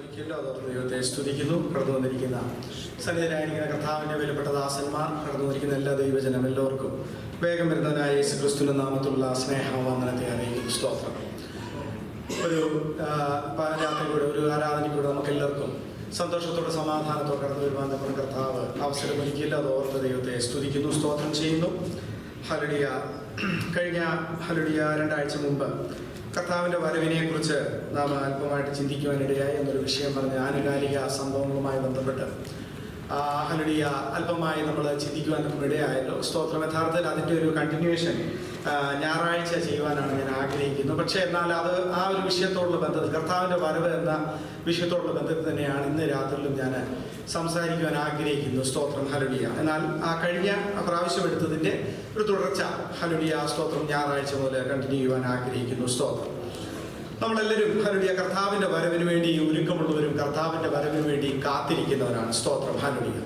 ഒരിക്കലും അതോർത്ത് ദൈവത്തെ സ്തുതിക്കുന്നു. കടന്നു വന്നിരിക്കുന്ന സന്നിധരായിരിക്കുന്ന കർത്താവിൻ്റെ വിലപ്പെട്ട ദാസന്മാർ, കടന്നു വന്നിരിക്കുന്ന എല്ലാ ദൈവജനം എല്ലാവർക്കും വേഗം വരുന്നവനായ യേശു ക്രിസ്തുവിന്റെ നാമത്തിലുള്ള സ്നേഹവന്ദനത്തെ അറിയിക്കുന്നു. സ്തോത്രം. ഒരു രാത്രികൂടെ ഒരു ആരാധനയ്ക്കൂടെ നമുക്ക് എല്ലാവർക്കും സന്തോഷത്തോടെ സമാധാനത്തോടെ കടന്നു വരുവാൻ നമ്മുടെ കർത്താവ് അവസരമൊരുക്കിയില്ല. അതോർത്ത് ദൈവത്തെ സ്തുതിക്കുന്നു, സ്തോത്രം ചെയ്യുന്നു. ഹല്ലേലൂയ. കഴിഞ്ഞ ഹല്ലേലൂയ 2 ആഴ്ച മുമ്പ് കർത്താവിൻ്റെ വരവിനെക്കുറിച്ച് നാം അല്പമായിട്ട് ചിന്തിക്കുവാനിടയായി എന്നൊരു വിഷയം പറഞ്ഞ് ആനുകാലിക സംഭവങ്ങളുമായി ബന്ധപ്പെട്ട് ഹല്ലേലൂയ അല്പമായി നമ്മൾ ചിന്തിക്കുവാൻ ഇടയായല്ലോ. സ്തോത്രം. യഥാർത്ഥത്തിൽ അതിൻ്റെ ഒരു കണ്ടിന്യൂവേഷൻ ഞായറാഴ്ച ചെയ്യുവാനാണ് ഞാൻ ആഗ്രഹിക്കുന്നത്. പക്ഷേ എന്നാൽ അത് ആ ഒരു വിഷയത്തോടുള്ള ബന്ധത്തിൽ, കർത്താവിൻ്റെ വരവ് എന്ന വിഷയത്തോടുള്ള ബന്ധത്തിൽ തന്നെയാണ് ഇന്ന് രാത്രിയിലും ഞാൻ സംസാരിക്കുവാൻ ആഗ്രഹിക്കുന്നു. സ്തോത്രം. ഹല്ലേലൂയ. എന്നാൽ ആ കഴിഞ്ഞ പ്രാവശ്യം എടുത്തതിൻ്റെ ഒരു തുടർച്ച ഹല്ലേലൂയ സ്തോത്രം ഞായറാഴ്ച മുതൽ കണ്ടിന്യൂ ചെയ്യുവാൻ ആഗ്രഹിക്കുന്നു. സ്തോത്രം. നമ്മളെല്ലാവരും ഹല്ലേലൂയ കർത്താവിൻ്റെ വരവിന് വേണ്ടി ഒരുക്കമുള്ളവരും കർത്താവിൻ്റെ വരവിന് വേണ്ടി കാത്തിരിക്കുന്നവരാണ്. സ്തോത്രം. ഹല്ലേലൂയ.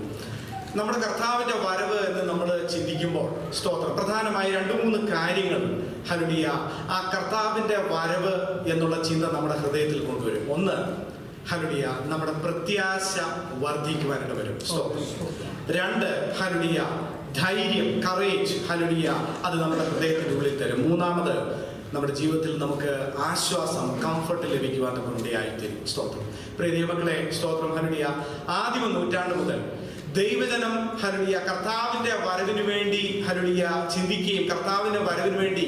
നമ്മുടെ കർത്താവിൻ്റെ വരവ് എന്ന് നമ്മൾ ചിന്തിക്കുമ്പോൾ സ്തോത്രം പ്രധാനമായി 2-3 കാര്യങ്ങൾ ഹല്ലേലൂയ ആ കർത്താവിൻ്റെ വരവ് എന്നുള്ള ചിന്ത നമ്മുടെ ഹൃദയത്തിൽ കൊണ്ടുവരും. ഒന്ന്, ഹല്ലേലൂയ നമ്മുടെ പ്രത്യാശ വർദ്ധിക്കുവാനായിട്ട് വരും. സ്തോത്രം. 2, ഹല്ലേലൂയ ധൈര്യം, കറേജ്, ഹല്ലേലൂയ അത് നമ്മുടെ ഹൃദയത്തിൻ്റെ ഉള്ളിൽ തരും. 3, നമ്മുടെ ജീവിതത്തിൽ നമുക്ക് ആശ്വാസം, കംഫർട്ട് ലഭിക്കുവാൻ ഇടയായിത്തീരും. സ്തോത്രം. പ്രിയ ദൈവമക്കളെ, സ്തോത്രം. ഹല്ലേലൂയ ആദിമ നൂറ്റാണ്ട് മുതൽ ദൈവജനം ഹല്ലേലൂയ കർത്താവിൻ്റെ വരവിന് വേണ്ടി ഹല്ലേലൂയ ചിന്തിക്കുകയും കർത്താവിൻ്റെ വരവിന് വേണ്ടി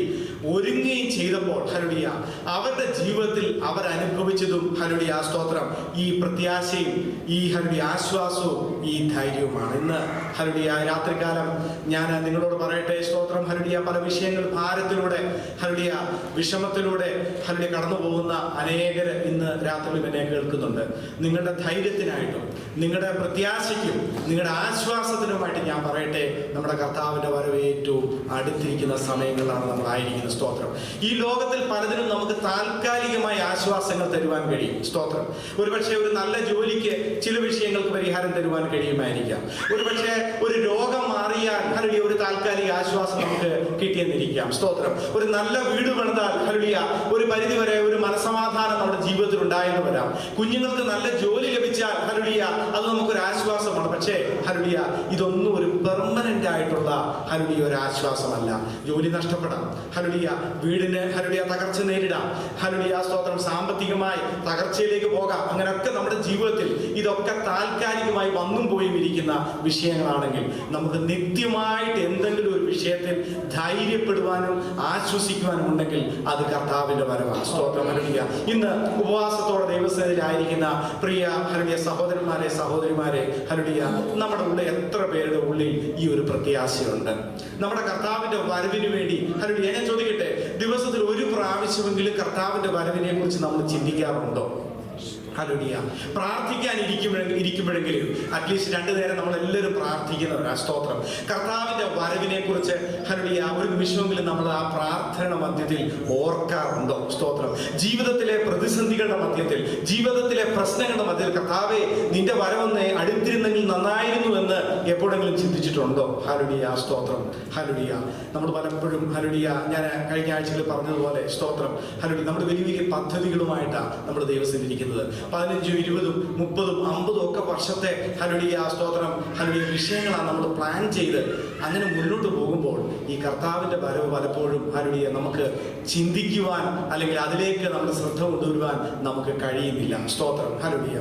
ഒരുങ്ങുകയും ചെയ്തപ്പോൾ ഹല്ലേലൂയ അവരുടെ ജീവിതത്തിൽ അവരനുഭവിച്ചതും ഹല്ലേലൂയ സ്തോത്രം ഈ പ്രത്യാശയും ഈ ഹല്ലേലൂയ ആശ്വാസവും ഈ ധൈര്യവുമാണ്. ഇന്ന് ഹല്ലേലൂയ രാത്രികാലം ഞാൻ നിങ്ങളോട് പറയട്ടെ. സ്തോത്രം. ഹല്ലേലൂയ പല വിഷയങ്ങൾ ഭാരത്തിലൂടെ ഹല്ലേലൂയ വിഷമത്തിലൂടെ ഹല്ലേലൂയ കടന്നു പോകുന്ന അനേകർ ഇന്ന് രാത്രി എന്നെ കേൾക്കുന്നുണ്ട്. നിങ്ങളുടെ ധൈര്യത്തിനായിട്ടും നിങ്ങളുടെ പ്രത്യാശയ്ക്കും നിങ്ങളുടെ ആശ്വാസത്തിനുമായിട്ട് ഞാൻ പറയട്ടെ, നമ്മുടെ കർത്താവിൻ്റെ വരവ് ഏറ്റവും അടുത്തിരിക്കുന്ന സമയങ്ങളിലാണ് നമ്മളായിരിക്കുന്നത്. സ്തോത്രം. ഈ ലോകത്തിൽ പലതിനും നമുക്ക് താൽക്കാലികമായ ആശ്വാസങ്ങൾ തരുവാൻ കഴിയും. സ്തോത്രം. ഒരുപക്ഷെ ഒരു നല്ല ജോലിക്ക് ചില വിഷയങ്ങൾക്ക് പരിഹാരം തരുവാൻ കഴിയുമായിരിക്കാം. ഒരുപക്ഷെ ഒരു രോഗം മാറിയാൽ ഹല്ലേലൂയ ഒരു താൽക്കാലിക ആശ്വാസം നമുക്ക് കിട്ടിയെന്നിരിക്കാം. സ്തോത്രം. ഒരു നല്ല വീട് പണിതാൽ ഹല്ലേലൂയ ഒരു പരിധിവരെ ഒരു മനസമാധാനം നമ്മുടെ ജീവിതത്തിൽ ഉണ്ടായെന്ന് വരാം. കുഞ്ഞുങ്ങൾക്ക് നല്ല ജോലി ലഭിച്ചാൽ ഹല്ലേലൂയ അത് നമുക്കൊരു ആശ്വാസമാണ്. പക്ഷേ ഹല്ലേലൂയ ഇതൊന്നും ഒരു പെർമനന്റ് ആയിട്ടുള്ള ഹല്ലേലൂയ ഒരു ആശ്വാസമല്ല. ജോലി നഷ്ടപ്പെടാം, ഹല്ലേലൂയ വീടിന് ഹല്ലേലൂയ തകർച്ച നേരിടാം, ഹല്ലേലൂയ സ്തോത്രം സാമ്പത്തികമായി തകർച്ചയിലേക്ക് പോകാം. അങ്ങനെയൊക്കെ നമ്മുടെ ജീവിതത്തിൽ ഇതൊക്കെ താൽക്കാലികമായി വന്നും പോയും ഇരിക്കുന്ന വിഷയങ്ങളാണെങ്കിൽ നമുക്ക് നിത്യമായിട്ട് എന്തെങ്കിലും ഒരു വിഷയത്തിൽ ധൈര്യപ്പെടുവാനും ആശ്വസിക്കുവാനും ഉണ്ടെങ്കിൽ അത് കർത്താവിൻ്റെ വരവാണ്. സ്തോത്രം. ഹല്ലേലൂയ. ഇന്ന് ഉപവാസത്തോടെ ദൈവസന്നിധിയിലായിരിക്കുന്ന പ്രിയ ഹല്ലേലൂയ സഹോദരന്മാരെ സഹോദരിമാരെ ഹല്ലേലൂയ നമ്മുടെ ഉള്ളിൽ എത്ര പേരുടെ ഉള്ളിൽ ഈ ഒരു പ്രത്യാശയുണ്ട് നമ്മുടെ കർത്താവിൻ്റെ വരവിന് വേണ്ടി? ഹല്ലേലൂയ. ഞാൻ ചോദിക്കട്ടെ, ദിവസത്തിൽ ഒരു പ്രാവശ്യമെങ്കിലും കർത്താവിൻ്റെ വരവിനെ കുറിച്ച് നമ്മൾ ചിന്തിക്കാറുണ്ടോ? ഹല്ലേലൂയ. പ്രാർത്ഥിക്കാൻ ഇരിക്കുമ്പോഴെങ്കിലും അറ്റ്ലീസ്റ്റ് 2 നേരം നമ്മളെല്ലാവരും പ്രാർത്ഥിക്കുന്നവരാണ്. സ്തോത്രം. കർത്താവിൻ്റെ വരവിനെ കുറിച്ച് ഹല്ലേലൂയ ഒരു നിമിഷമെങ്കിലും നമ്മൾ ആ പ്രാർത്ഥന മധ്യത്തിൽ ഓർക്കാറുണ്ടോ? സ്തോത്രം. ജീവിതത്തിലെ പ്രതിസന്ധികളുടെ മധ്യത്തിൽ, ജീവിതത്തിലെ പ്രശ്നങ്ങളുടെ മധ്യത്തിൽ കർത്താവേ നിന്റെ വരവൊന്ന് അടുത്തിരുന്നെങ്കിൽ നന്നായിരുന്നു എന്ന് എപ്പോഴെങ്കിലും ചിന്തിച്ചിട്ടുണ്ടോ? ഹല്ലേലൂയ. സ്തോത്രം. ഹല്ലേലൂയ. നമ്മൾ പലപ്പോഴും ഹല്ലേലൂയ ഞാൻ കഴിഞ്ഞ ആഴ്ചകളിൽ പറഞ്ഞതുപോലെ സ്തോത്രം ഹല്ലേലൂയ നമ്മൾ വലിയ വലിയ പദ്ധതികളുമായിട്ടാണ് നമ്മൾ ദൈവസന്നിധിയിരിക്കുന്നത്. 15, 20, 30, 50 ഒക്കെ വർഷത്തെ ഹല്ലേലൂയ സ്തോത്രം ഹല്ലേലൂയ വിഷയങ്ങളാണ് നമ്മൾ പ്ലാൻ ചെയ്ത് അങ്ങനെ മുന്നോട്ട് പോകുമ്പോൾ ഈ കർത്താവിൻ്റെ വരവ് പലപ്പോഴും ഹല്ലേലൂയ നമുക്ക് ചിന്തിക്കുവാൻ അല്ലെങ്കിൽ അതിലേക്ക് നമ്മുടെ ശ്രദ്ധ കൊണ്ടുവരുവാൻ നമുക്ക് കഴിയുന്നില്ല. സ്തോത്രം. ഹല്ലേലൂയ.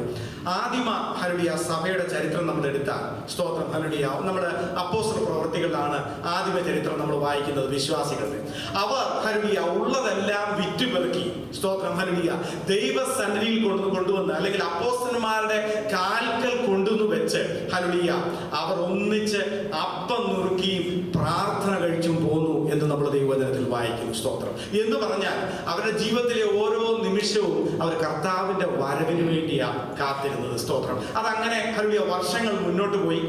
ആദിമ ഹല്ലേലൂയ സഭയുടെ ചരിത്രം നമ്മൾ എടുത്താൽ സ്തോത്രം ഹല്ലേലൂയ നമ്മുടെ അപ്പോസ്തല പ്രവൃത്തികളിലാണ് ആദിമ ചരിത്രം നമ്മൾ വായിക്കുന്നത്. വിശ്വാസികളുടെ അവർ ഹല്ലേലൂയ ഉള്ളതെല്ലാം വിറ്റുപെറുക്കി സ്തോത്രം ഹല്ലേലൂയ ദൈവസന്നിധിയിൽ കൊണ്ടുവന്ന് അല്ലെങ്കിൽ അപ്പോസ്തലന്മാരുടെ കാൽക്കൽ കൊണ്ടുവന്ന് വെച്ച് ഹല്ലേലൂയ അവർ ഒന്നിച്ച് അപ്പം നുറുക്കിയും പ്രാർത്ഥന കഴിച്ചും പോന്നു എന്ന് നമ്മൾ ദൈവവചനത്തിൽ വായിക്കുന്നു. സ്തോത്രം. എന്ന് പറഞ്ഞാൽ അവരുടെ ജീവിതത്തിലെ ഓരോ നിമിഷവും അവർ കർത്താവിൻ്റെ വരവിന് വേണ്ടിയാണ് കാത്തിരുന്നത്. സ്തോത്രം. അതങ്ങനെ ഹല്ലേലൂയ വർഷങ്ങൾ മുന്നോട്ട് പോയി.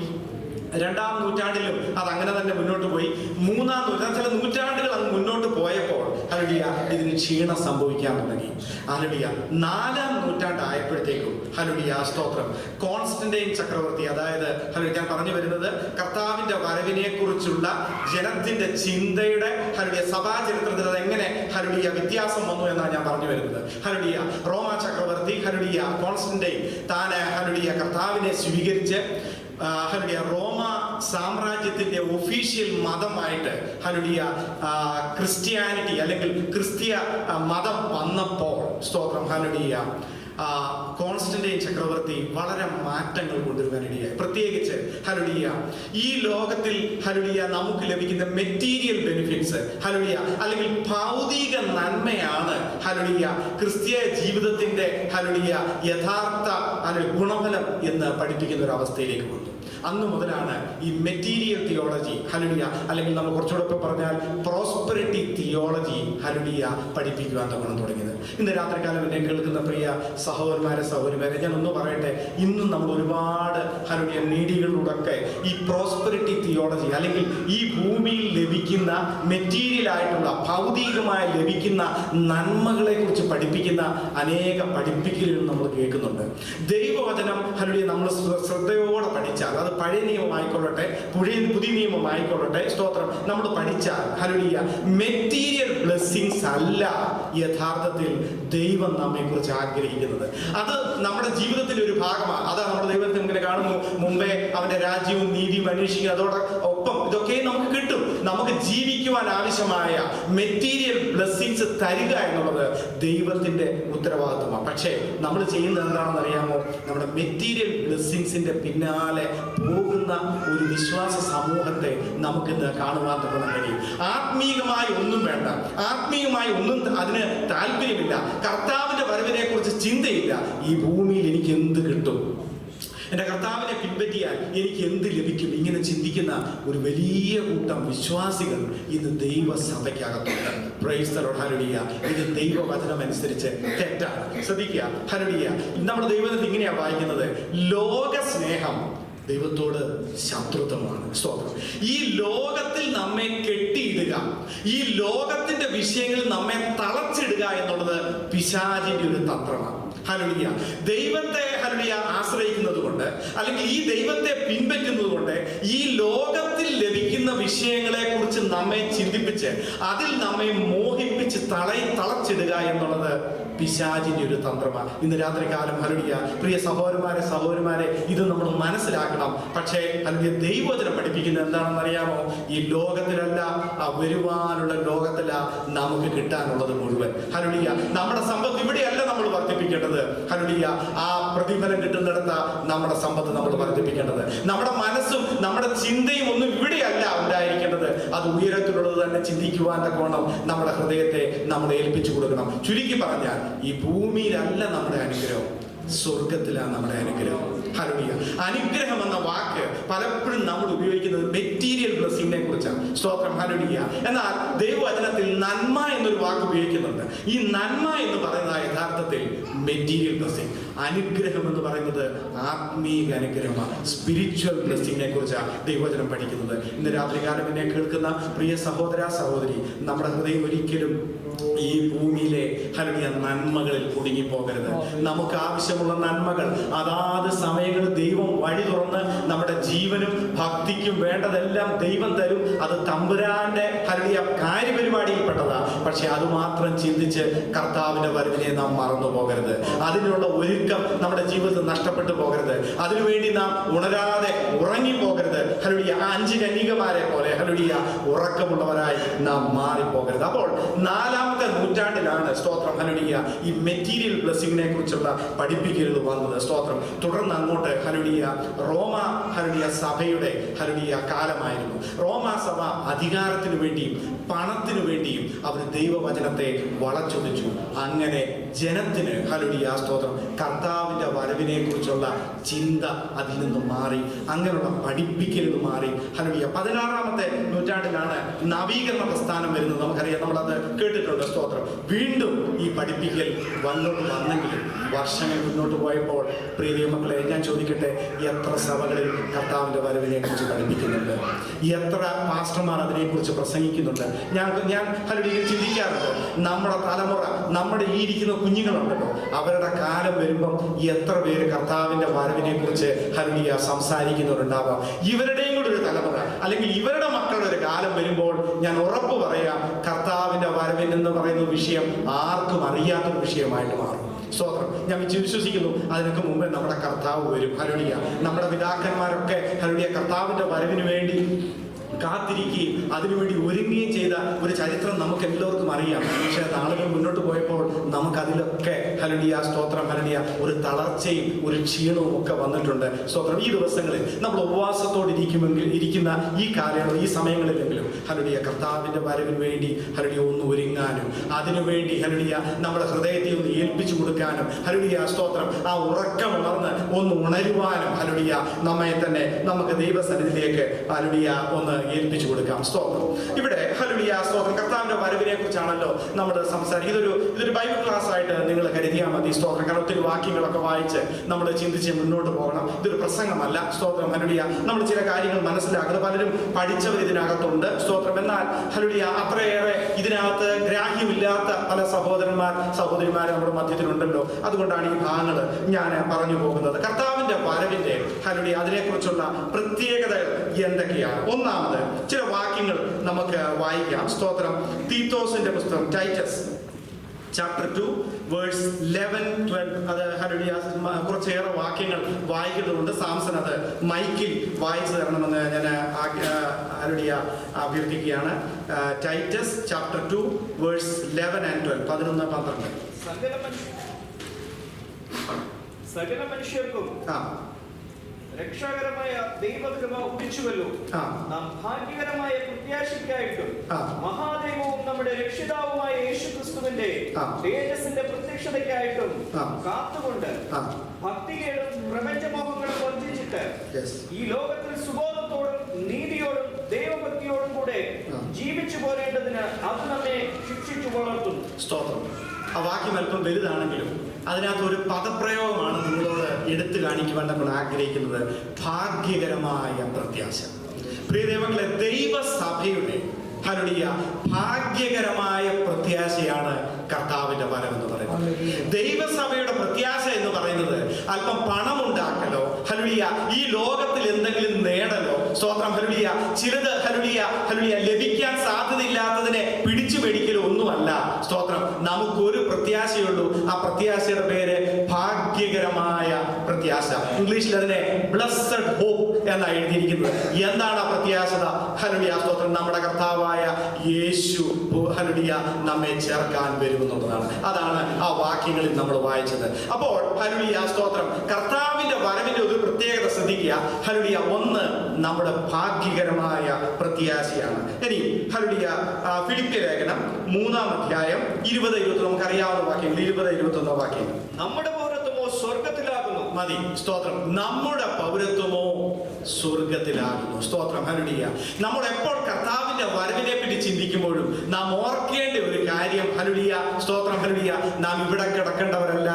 2-ാം നൂറ്റാണ്ടിലും അതങ്ങനെ തന്നെ മുന്നോട്ട് പോയി. 3-ാം നൂറ്റാണ്ട് ചില നൂറ്റാണ്ടുകൾ അങ്ങ് മുന്നോട്ട് പോയപ്പോൾ ഹല്ലേലൂയ ഇതിന് ക്ഷീണം സംഭവിക്കാൻ തുടങ്ങി. ഹല്ലേലൂയ 4-ാം നൂറ്റാണ്ടായപ്പോഴത്തേക്കും ഹല്ലേലൂയ സ്തോത്രം. കോൺസ്റ്റന്റൈൻ ചക്രവർത്തി, അതായത് ഞാൻ പറഞ്ഞു വരുന്നത് കർത്താവിന്റെ വരവിനെ കുറിച്ചുള്ള ജനത്തിന്റെ ചിന്തയുടെ ഹല്ലേലൂയ സഭാ ചരിത്രത്തിൽ അതെങ്ങനെ ഹല്ലേലൂയ വ്യത്യാസം വന്നു എന്നാണ് ഞാൻ പറഞ്ഞു വരുന്നത്. ഹല്ലേലൂയ റോമ ചക്രവർത്തി ഹല്ലേലൂയ കോൺസ്റ്റന്റൈൻ താൻ ഹല്ലേലൂയ കർത്താവിനെ സ്വീകരിച്ച് ഹല്ലേലൂയ റോമ സാമ്രാജ്യത്തിന്റെ ഒഫീഷ്യൽ മതമായിട്ട് ഹല്ലേലൂയ ക്രിസ്ത്യാനിറ്റി അല്ലെങ്കിൽ ക്രിസ്തീയ മതം വന്നപ്പോൾ സ്തോത്രം ഹല്ലേലൂയ കോൺസ്റ്റന്റൈൻ ചക്രവർത്തി വളരെ മാറ്റങ്ങൾ കൊണ്ടുവരാനിടയായി. പ്രത്യേകിച്ച് ഹല്ലേലൂയ ഈ ലോകത്തിൽ ഹല്ലേലൂയ നമുക്ക് ലഭിക്കുന്ന മെറ്റീരിയൽ ബെനിഫിറ്റ്സ് ഹല്ലേലൂയ അല്ലെങ്കിൽ ഭൗതിക നന്മയാണ് ഹല്ലേലൂയ ക്രിസ്തീയ ജീവിതത്തിന്റെ ഹല്ലേലൂയ യഥാർത്ഥ ഗുണഫലം എന്ന് പഠിപ്പിക്കുന്ന ഒരു അവസ്ഥയിലേക്ക് വന്നു. അന്ന് മുതലാണ് ഈ മെറ്റീരിയൽ തിയോളജി ഹല്ലേലൂയ അല്ലെങ്കിൽ നമ്മൾ കുറച്ചുകൂടെ പറഞ്ഞാൽ പ്രോസ്പെരിറ്റി തിയോളജി ഹല്ലേലൂയ പഠിപ്പിക്കുവാൻ തുടങ്ങിയത്. ഇന്ന് രാത്രികാലം എന്നെ കേൾക്കുന്ന പ്രിയ സഹോദരന്മാരെ ഞാൻ ഒന്ന് പറയട്ടെ, ഇന്നും നമ്മൾ ഒരുപാട് ഹല്ലേലൂയ മീഡിയകളിലൂടെ ഈ പ്രോസ്പെരിറ്റി തിയോളജി അല്ലെങ്കിൽ ഈ ഭൂമിയിൽ ലഭിക്കുന്ന മെറ്റീരിയൽ ആയിട്ടുള്ള ഭൗതികമായി ലഭിക്കുന്ന നന്മകളെ കുറിച്ച് പഠിപ്പിക്കുന്ന അനേക പഠിപ്പിക്കലുകൾ നമ്മൾ കേൾക്കുന്നുണ്ട്. ദൈവവചനം ഹല്ലേലൂയ നമ്മൾ ശ്രദ്ധയോടെ പഠിച്ചാൽ, അത് പഴയ നിയമമായിക്കൊള്ളട്ടെ പുതിയ നിയമമായിക്കൊള്ളട്ടെ സ്തോത്രം, നമ്മൾ പഠിച്ചാൽ ഹല്ലേലൂയ മെറ്റീരിയൽ ബ്ലെസ്സിങ്സ് അല്ല യഥാർത്ഥത്തിൽ ദൈവം നമ്മെ കുറിച്ച് ആഗ്രഹിക്കുന്നത്. അത് നമ്മുടെ ജീവിതത്തിന്റെ ഒരു ഭാഗമാണ്. അതാണ് നമ്മുടെ ദൈവത്തെ ഇങ്ങനെ കാണുന്നു, മുമ്പേ അവന്റെ രാജ്യവും നീതിയും അന്വേഷിക്കുക, അതോടൊപ്പം ഇതൊക്കെ നമുക്ക് കിട്ടും. നമുക്ക് ജീവിക്കുവാൻ ആവശ്യമായ മെറ്റീരിയൽ ബ്ലെസ്സിങ്സ് തരിക എന്നുള്ളത് ദൈവത്തിന്റെ ഉത്തരവാദിത്വമാണ്. പക്ഷേ നമ്മൾ ചെയ്യുന്നത് എന്താണെന്ന് അറിയാമോ? നമ്മുടെ മെറ്റീരിയൽ ബ്ലെസ്സിങ്സിന്റെ പിന്നാലെ പോകുന്ന ഒരു വിശ്വാസ സമൂഹത്തെ നമുക്കിന്ന് കാണുവാൻ കഴിയും. ആത്മീയമായി ഒന്നും വേണ്ട, ആത്മീയമായി ഒന്നും അതിന് താല്പര്യമില്ല, കർത്താവിന്റെ വരവിനെ കുറിച്ച് ചിന്തയില്ല. ഈ ഭൂമിയിൽ എനിക്ക് എന്ത് കിട്ടും, എൻ്റെ കർത്താവിനെ പിൻപറ്റിയാൽ എനിക്ക് എന്ത് ലഭിക്കും, ഇങ്ങനെ ചിന്തിക്കുന്ന ഒരു വലിയ കൂട്ടം വിശ്വാസികൾ ഇന്ന് ദൈവസഭയ്ക്കകത്തുണ്ട്. Praise the lord hallelujah. ഇത് ദൈവവചനം അനുസരിച്ച് തെറ്റാണ്. ശ്രദ്ധിക്കുക ഹല്ലേലൂയ. നമ്മുടെ ദൈവത്തിൽ ഇങ്ങനെയാണ് വായിക്കുന്നത്, ലോക സ്നേഹം ദൈവത്തോട് ശത്രുത്വമാണ്. സ്തോത്രം. ഈ ലോകത്തിൽ നമ്മെ കെട്ടിയിടുക, ഈ ലോകത്തിന്റെ വിഷയങ്ങളിൽ നമ്മെ തളച്ചിടുക എന്നുള്ളത് പിശാചിന്റെ ഒരു തന്ത്രമാണ്. ഹല്ലേലൂയ. ദൈവത്തെ ഹല്ലേലൂയ ആശ്രയിക്കുന്നത് കൊണ്ട് അല്ലെങ്കിൽ ഈ ദൈവത്തെ പിൻപറ്റുന്നത് കൊണ്ട് ഈ ലോകത്തിൽ ലഭിക്കുന്ന വിഷയങ്ങളെ കുറിച്ച് നമ്മെ ചിന്തിപ്പിച്ച് അതിൽ നമ്മെ മോഹിപ്പിച്ച് തളച്ചിടുക എന്നുള്ളത് പിശാചിന്റെ ഒരു തന്ത്രമാണ്. ഇന്ന് രാത്രികാലം ഹല്ലേലൂയ പ്രിയ സഹോദരന്മാരെ ഇത് നമ്മൾ മനസ്സിലാക്കണം. പക്ഷേ ഹല്ലേലൂയ ദൈവവചനം പഠിപ്പിക്കുന്നത് എന്താണെന്ന് അറിയാമോ? ഈ ലോകത്തിലല്ല, വരുവാനുള്ള ലോകത്തില നമുക്ക് കിട്ടാനുള്ളത് മുഴുവൻ. ഹല്ലേലൂയ. നമ്മുടെ സമ്പത്ത് ഇവിടെയല്ല നമ്മൾ വർദ്ധിപ്പിക്കേണ്ടത്. ഹല്ലേലൂയ. ആ പ്രതിഫലം കിട്ടുന്നിടത്ത നമ്മുടെ സമ്പത്ത് നമ്മൾ വർദ്ധിപ്പിക്കേണ്ടത്. നമ്മുടെ മനസ്സും നമ്മുടെ ചിന്തയും ഒന്നും ഇവിടെയല്ല ഉണ്ടായിരിക്കേണ്ടത്. അത് ഉയരത്തിലുള്ളത് തന്നെ ചിന്തിക്കുവാൻ തക്കവണ്ണം നമ്മുടെ ഹൃദയത്തെ നമ്മൾ ഏൽപ്പിച്ചു കൊടുക്കണം. ചുരുക്കി പറഞ്ഞാൽ ഈ ഭൂമിയിലല്ല നമ്മുടെ അനുഗ്രഹം, സ്വർഗത്തിലാണ് നമ്മുടെ അനുഗ്രഹം. ഹല്ലേലൂയ. അനുഗ്രഹം എന്ന വാക്ക് പലപ്പോഴും നമ്മൾ ഉപയോഗിക്കുന്നത് മെറ്റീരിയൽ ബ്ലെസ്സിങ്ങിനെ കുറിച്ചാണ്. സ്തോത്രം. ഹല്ലേലൂയ. എന്നാൽ ദൈവവചനത്തിൽ നന്മ എന്നൊരു വാക്ക് ഉപയോഗിക്കുന്നുണ്ട്. ഈ നന്മ എന്ന് പറയുന്നത് യഥാർത്ഥത്തിൽ മെറ്റീരിയൽ ബ്ലെസ്സിങ്. അനുഗ്രഹം എന്ന് പറയുന്നത് ആത്മീക അനുഗ്രഹമാണ്. സ്പിരിച്വൽ ബ്ലെസ്സിങ്ങിനെ കുറിച്ചാണ് ദൈവവചനം പഠിക്കുന്നത്. ഇന്ന് രാത്രികാലം എന്നെ കേൾക്കുന്ന പ്രിയ സഹോദരി, നമ്മുടെ ഹൃദയം ഒരിക്കലും ഈ ഭൂമിയിലെ ഹല്ലേലൂയ നന്മകളിൽ കുടുങ്ങിപ്പോകരുത്. നമുക്ക് ആവശ്യമുള്ള നന്മകൾ അതാത് സമയങ്ങളിൽ ദൈവം വഴി തുറന്ന് നമ്മുടെ ജീവനും ഭക്തിക്കും വേണ്ടതെല്ലാം ദൈവം തരും. അത് തമ്പുരാന്റെ ഹല്ലേലൂയ കാര്യപരിപാടിയിൽപ്പെട്ടതാ. പക്ഷെ അത് മാത്രം ചിന്തിച്ച് കർത്താവിന്റെ വരവിനെ നാം മറന്നു പോകരുത്. അതിനുള്ള ഒരുക്കം നമ്മുടെ ജീവിതത്തിൽ നഷ്ടപ്പെട്ടു പോകരുത്. അതിനുവേണ്ടി നാം ഉണരാതെ ഉറങ്ങിപ്പോകരുത്. ഹല്ലേലൂയ. 5 കന്യകമാരെ പോലെ ഹല്ലേലൂയ ഉറക്കമുള്ളവരായി നാം മാറിപ്പോകരുത്. അപ്പോൾ 4-ാമത്തെ നൂറ്റാണ്ടിലാണ് സ്തോത്രം ഹല്ലേലൂയ ഈ മെറ്റീരിയൽ ബ്ലെസ്സിങ്ങിനെ കുറിച്ചുള്ള പഠിപ്പിക്കരുത് വന്നത്. സ്തോത്രം. തുടർന്ന് അങ്ങോട്ട് ഹല്ലേലൂയ റോമ ഹല്ലേലൂയ സഭയുടെ ഹല്ലേലൂയ കാലമായിരുന്നു. റോമ സഭ അധികാരത്തിനു വേണ്ടിയും പണത്തിനു വേണ്ടിയും അവർ ദൈവവചനത്തെ വളച്ചൊടിച്ചു. അങ്ങനെ ജനത്തിന് ഹല്ലേലൂയ സ്തോത്രം കർത്താവിന്റെ വരവിനെ കുറിച്ചുള്ള ചിന്ത അതിൽ നിന്നും മാറി, അങ്ങനെയുള്ള പഠിപ്പിക്കലുകൾ മാറി. ഹല്ലേലൂയ 16-ാമത്തെ നൂറ്റാണ്ടിലാണ് നവീകരണ പ്രസ്ഥാനം വരുന്നത്. നമുക്കറിയാം, നമ്മളത് കേട്ടിട്ടുണ്ട്. സ്തോത്രം. വീണ്ടും ഈ പഠിപ്പിക്കൽ വന്നെങ്കിലും വർഷങ്ങൾ മുന്നോട്ട് പോയപ്പോൾ പ്രിയ ദൈവമക്കളെ ഞാൻ ചോദിക്കട്ടെ, എത്ര സഭകളിൽ കർത്താവിന്റെ വരവിനെ കുറിച്ച് പഠിപ്പിക്കുന്നുണ്ട്? എത്ര പാസ്റ്റർമാർ അതിനെക്കുറിച്ച് പ്രസംഗിക്കുന്നുണ്ട്? ഞാൻ ഹല്ലേലൂയ ചിന്തിക്കാറുണ്ട്, നമ്മുടെ തലമുറ, നമ്മുടെ ഈ ഇരിക്കുന്ന കുഞ്ഞുങ്ങളുണ്ടല്ലോ, അവരുടെ കാലം വരുമ്പം എത്ര പേര് കർത്താവിന്റെ വരവിനെ കുറിച്ച് ഹല്ലേലൂയ സംസാരിക്കുന്നവരുണ്ടാവാം. ഇവരുടെയും കൂടെ ഒരു തലമുറ അല്ലെങ്കിൽ ഇവരുടെ മക്കളുടെ ഒരു കാലം വരുമ്പോൾ ഞാൻ ഉറപ്പ് പറയാം, കർത്താവിന്റെ വരവിൻ എന്ന് പറയുന്ന വിഷയം ആർക്കും അറിയാത്തൊരു വിഷയമായിട്ട് മാറും. സ്തോത്രം. ഞാൻ വിശ്വസിക്കുന്നു അതിനൊക്കെ മുമ്പേ നമ്മുടെ കർത്താവ് വരും. ഹല്ലേലൂയ. നമ്മുടെ പിതാക്കന്മാരൊക്കെ ഹല്ലേലൂയ കർത്താവിന്റെ വരവിന് വേണ്ടി കാത്തിരിക്കുകയും അതിനുവേണ്ടി ഒരുങ്ങുകയും ചെയ്ത ഒരു ചരിത്രം നമുക്ക് എല്ലാവർക്കും അറിയാം. പക്ഷേ നാളുകൾ മുന്നോട്ട് പോയപ്പോൾ നമുക്കതിലൊക്കെ ഹല്ലേലൂയ സ്തോത്രം ഹല്ലേലൂയ ഒരു തളർച്ചയും ഒരു ക്ഷീണവും ഒക്കെ വന്നിട്ടുണ്ട്. സ്തോത്രം. ഈ ദിവസങ്ങളിൽ നമ്മൾ ഉപവാസത്തോടെ ഇരിക്കുന്ന ഈ കാലയളവ്, ഈ സമയങ്ങളിലെങ്കിലും ഹല്ലേലൂയ കർത്താവിന്റെ വരവിന് വേണ്ടി ഹല്ലേലൂയ ഒന്ന് ഒരുങ്ങാനും അതിനുവേണ്ടി ഹല്ലേലൂയ നമ്മുടെ ഹൃദയത്തെ ഒന്ന് ഏൽപ്പിച്ചു കൊടുക്കാനും ഹല്ലേലൂയ സ്തോത്രം ആ ഉറക്കം ഉണർന്ന് ഒന്ന് ഉണരുവാനും ഹല്ലേലൂയ നമ്മെ തന്നെ നമുക്ക് ദൈവസന്നിധിയിലേക്ക് ഹല്ലേലൂയ ഒന്ന് ഏൽപ്പിച്ചു കൊടുക്കാം. സ്തോത്രം. ഇവിടെ ഹല്ലേലൂയ സ്തോത്രം കർത്താവിന്റെ വരവിനെ കുറിച്ചാണല്ലോ നമ്മൾ സംസാരിക്കുന്നത്. ഇതൊരു ബൈബിൾ ക്ലാസ് ആയിട്ട് നിങ്ങൾ കരുതിയാൽ മതി. സ്തോത്രം. കാരണം ഒത്തിരി വാക്യങ്ങളൊക്കെ വായിച്ച് നമ്മൾ ചിന്തിച്ച് മുന്നോട്ട് പോകണം. ഇതൊരു പ്രസംഗമല്ല. സ്തോത്രം. ഹല്ലേലൂയ നമ്മൾ ചില കാര്യങ്ങൾ മനസ്സിലാക്കുന്നത് പലരും പഠിച്ചവർ ഇതിനകത്തുണ്ട്. സ്തോത്രം. എന്നാൽ ഹല്ലേലൂയ അത്രയേറെ ഇതിനകത്ത് ഗ്രാഹ്യമില്ലാത്ത പല സഹോദരിമാർ നമ്മുടെ മധ്യത്തിലുണ്ടല്ലോ. അതുകൊണ്ടാണ് ഈ ഭാഗങ്ങൾ ഞാൻ പറഞ്ഞു പോകുന്നത്. കർത്താവിന്റെ വരവിന്റെ ഹല്ലേലൂയ അതിനെക്കുറിച്ചുള്ള പ്രത്യേകതകൾ എന്തൊക്കെയാണ്? ഒന്നാമത് ചില വാക്യങ്ങൾ നമുക്ക് വായിക്കാം. സ്തോത്രം. തീത്തോസിന്റെ പുസ്തകം ടൈറ്റസ് ചാപ്റ്റർ 2 വേഴ്സ് 11-12 അത് ഹല്ലേലൂയ കുറച്ചേറെ വാക്യങ്ങൾ വായിക്കുന്നുണ്ട്. സാംസൺ അത് മൈക്കിൽ വായിച്ചു തരണമെന്ന് ഞാൻ ഹല്ലേലൂയ അഭ്യർത്ഥിക്കുകയാണ്. ടൈറ്റസ് ചാപ്റ്റർ 2 വേഴ്സ് 11 and 12 11-12 സകല മനുഷ്യർക്കും രക്ഷാകരമായ ദൈവകൃപ ഉദിച്ചുവല്ലോ. നാം ഭാഗ്യകരമായ പ്രത്യാശയ്ക്കായിട്ടും മഹാദൈവവും നമ്മുടെ രക്ഷിതാവുമായ യേശുക്രിസ്തുവിന്റെ തേജസ്സിന്റെ പ്രത്യക്ഷതയ്ക്കായിട്ടും കാത്തുകൊണ്ട് ഭക്തികേടും പ്രപഞ്ചമോഹങ്ങളും വർജിച്ചിട്ട് ഈ ലോകത്തിൽ സുബോധത്തോടും നീതിയോടും ദൈവഭക്തിയോടും കൂടെ ജീവിച്ചു പോരേണ്ടതിന് അത് നമ്മെ ശിക്ഷിച്ചു വളർത്തുന്നു. സ്തോത്രം. ആ വാക്യം അല്പം വലുതാണെങ്കിലും അതിനകത്ത് ഒരു പദപ്രയോഗമാണ് നിങ്ങളോട് എടുത്തു കാണിക്കുവാൻ നമ്മൾ ആഗ്രഹിക്കുന്നത്. ഭാഗ്യകരമായ പ്രത്യാശ. പ്രിയ ദൈവങ്ങളെ, ദൈവസഭയുടെ ഹല്ലേലൂയ ഭാഗ്യകരമായ പ്രത്യാശയാണ് കർത്താവിന്റെ വരവെന്ന് പറയുന്നത്. ദൈവസഭയുടെ പ്രത്യാശ എന്ന് പറയുന്നത് അല്പം പണം ഉണ്ടാക്കലോ ഹല്ലേലൂയ ഈ ലോകത്തിൽ എന്തെങ്കിലും നേടലോ സ്തോത്രം ഹല്ലേലൂയ ചിലത് ഹല്ലേലൂയ ലഭിക്കാൻ സാധ്യതയില്ലാത്തതിനെ പിടിച്ചു മേടിക്കലോ ഒന്നുമല്ല. സ്തോത്രം. നമുക്കൊരു പ്രത്യാശയുള്ളൂ. ആ പ്രത്യാശയുടെ പേര് ഭാഗ്യകരമായ പ്രത്യാശ. ഇംഗ്ലീഷിൽ അതിനെ ബ്ലെസ്സഡ് ഹോപ്പ് എന്നാണ് എഴുതിയിരിക്കുന്നത്. എന്താണ് ആ പ്രത്യാശത? ഹല്ലേലൂയ സ്തോത്രം. നമ്മുടെ കർത്താവായ യേശു ഹല്ലേലൂയ നമ്മെ ചേർക്കാൻ വരുമെന്നുള്ളതാണ്. അതാണ് ആ വാക്യങ്ങളിൽ നമ്മൾ വായിച്ചത്. അപ്പോൾ ഹല്ലേലൂയ സ്തോത്രം കർത്താവിന്റെ വരവിന്റെ ഒരു പ്രത്യേകത ശ്രദ്ധിക്കുക. ഹല്ലേലൂയ ഒന്ന് നമ്മുടെ ഭാഗ്യകരമായ പ്രത്യാശയാണ്. ഇനി ഹല്ലേലൂയ ഫിലിപ്പിയ ലേഖനം 3-ാം അധ്യായം 20-21 നമുക്കറിയാവുന്ന വാക്യങ്ങൾ. 20-21 വാക്യങ്ങൾ. നമ്മുടെ പൗരത്വമോ സ്വർഗത്തിലാകുന്നു. മതി. സ്തോത്രം. നമ്മുടെ പൗരത്വമോ സ്വർഗത്തിലാകുന്നു. സ്തോത്രം. ഹല്ലേലൂയ. നമ്മൾ എപ്പോൾ കർത്താവിന്റെ വരവിനെ പറ്റി ചിന്തിക്കുമ്പോഴും നാം ഓർക്കേണ്ട ഒരു കാര്യം ഹല്ലേലൂയ സ്തോത്രം ഹല്ലേലൂയ നാം ഇവിടെ കിടക്കേണ്ടവരല്ല.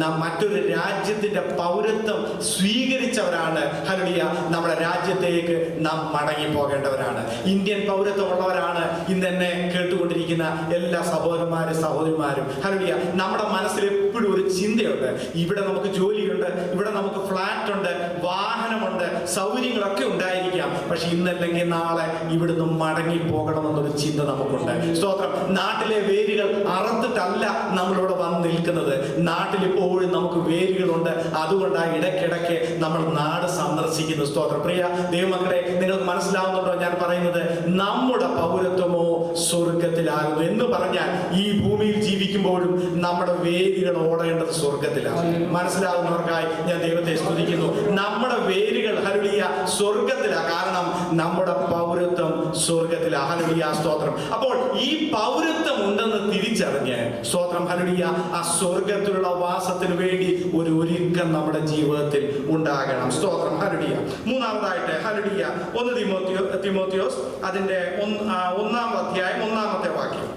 നാം മറ്റൊരു രാജ്യത്തിന്റെ പൗരത്വം സ്വീകരിച്ചവരാണ്. ഹല്ലേലൂയ. നമ്മുടെ രാജ്യത്തേക്ക് നാം മടങ്ങി പോകേണ്ടവരാണ്. ഇന്ത്യൻ പൗരത്വമുള്ളവരാണ് ഇന്ന് എന്നെ കേട്ടുകൊണ്ടിരിക്കുന്ന എല്ലാ സഹോദരിമാരും. ഹല്ലേലൂയ. നമ്മുടെ മനസ്സിൽ എപ്പോഴും ഒരു ചിന്തയുണ്ട്. ഇവിടെ നമുക്ക് ജോലിയുണ്ട്, ഇവിടെ നമുക്ക് ഫ്ലാറ്റ് ഉണ്ട്, വാഹനമുണ്ട്, സൗകര്യങ്ങളൊക്കെ ഉണ്ടായിരിക്കാം. പക്ഷെ ഇന്നല്ലെങ്കിൽ നാളെ ഇവിടുന്ന് മടങ്ങി പോകണമെന്നൊരു ചിന്ത നമുക്കുണ്ട്. സ്തോത്രം. നാട്ടിലെ വേരുകൾ അറുത്തിട്ടല്ല നമ്മളിവിടെ വന്ന് നിൽക്കുന്നത്. നാട്ടിലിപ്പോഴും നമുക്ക് വേരുകളുണ്ട്. അതുകൊണ്ടാണ് ഇടയ്ക്കിടയ്ക്ക് നമ്മൾ നാട് സന്ദർശിക്കുന്നു. സ്തോത്രം. പ്രിയ ദൈവമക്കളെ, നിങ്ങൾക്ക് മനസ്സിലാവുന്നുണ്ടോ ഞാൻ പറയുന്നത്? നമ്മുടെ പൗരത്വമോ സ്വർഗത്തിലാകുന്നു എന്ന് പറഞ്ഞാൽ ഈ ഭൂമിയിൽ ജീവിക്കുമ്പോഴും നമ്മുടെ വേരുകൾ ഓടേണ്ടത് സ്വർഗത്തിലാണ്. മനസ്സിലാകുന്നവർക്കായി ഞാൻ ദൈവത്തെ സ്തുതിക്കുന്നു. നമ്മുടെ വേരുകൾ ഹല്ലേലൂയ സ്വർഗത്തിലാണ്. കാരണം നമ്മുടെ പൗരത്വം സ്വർഗത്തിലാണ്. ഹല്ലേലൂയ സ്തോത്രം. അപ്പോൾ ഈ പൗരത്വം ഉണ്ടെന്ന് തിരിച്ചറിഞ്ഞ് സ്തോത്രം ഹല്ലേലൂയ ആ സ്വർഗത്തിലുള്ള വാസത്തിന് വേണ്ടി ഒരു ഒരുക്കം നമ്മുടെ ജീവിതത്തിൽ ഉണ്ടാകണം. സ്തോത്രം. ഹല്ലേലൂയ. മൂന്നാമതായിട്ട് ഹല്ലേലൂയ 1 തിമോത്തിയോസ് അതിന്റെ 1-ാം അധ്യായം 1-ാമത്തെ വാക്യം.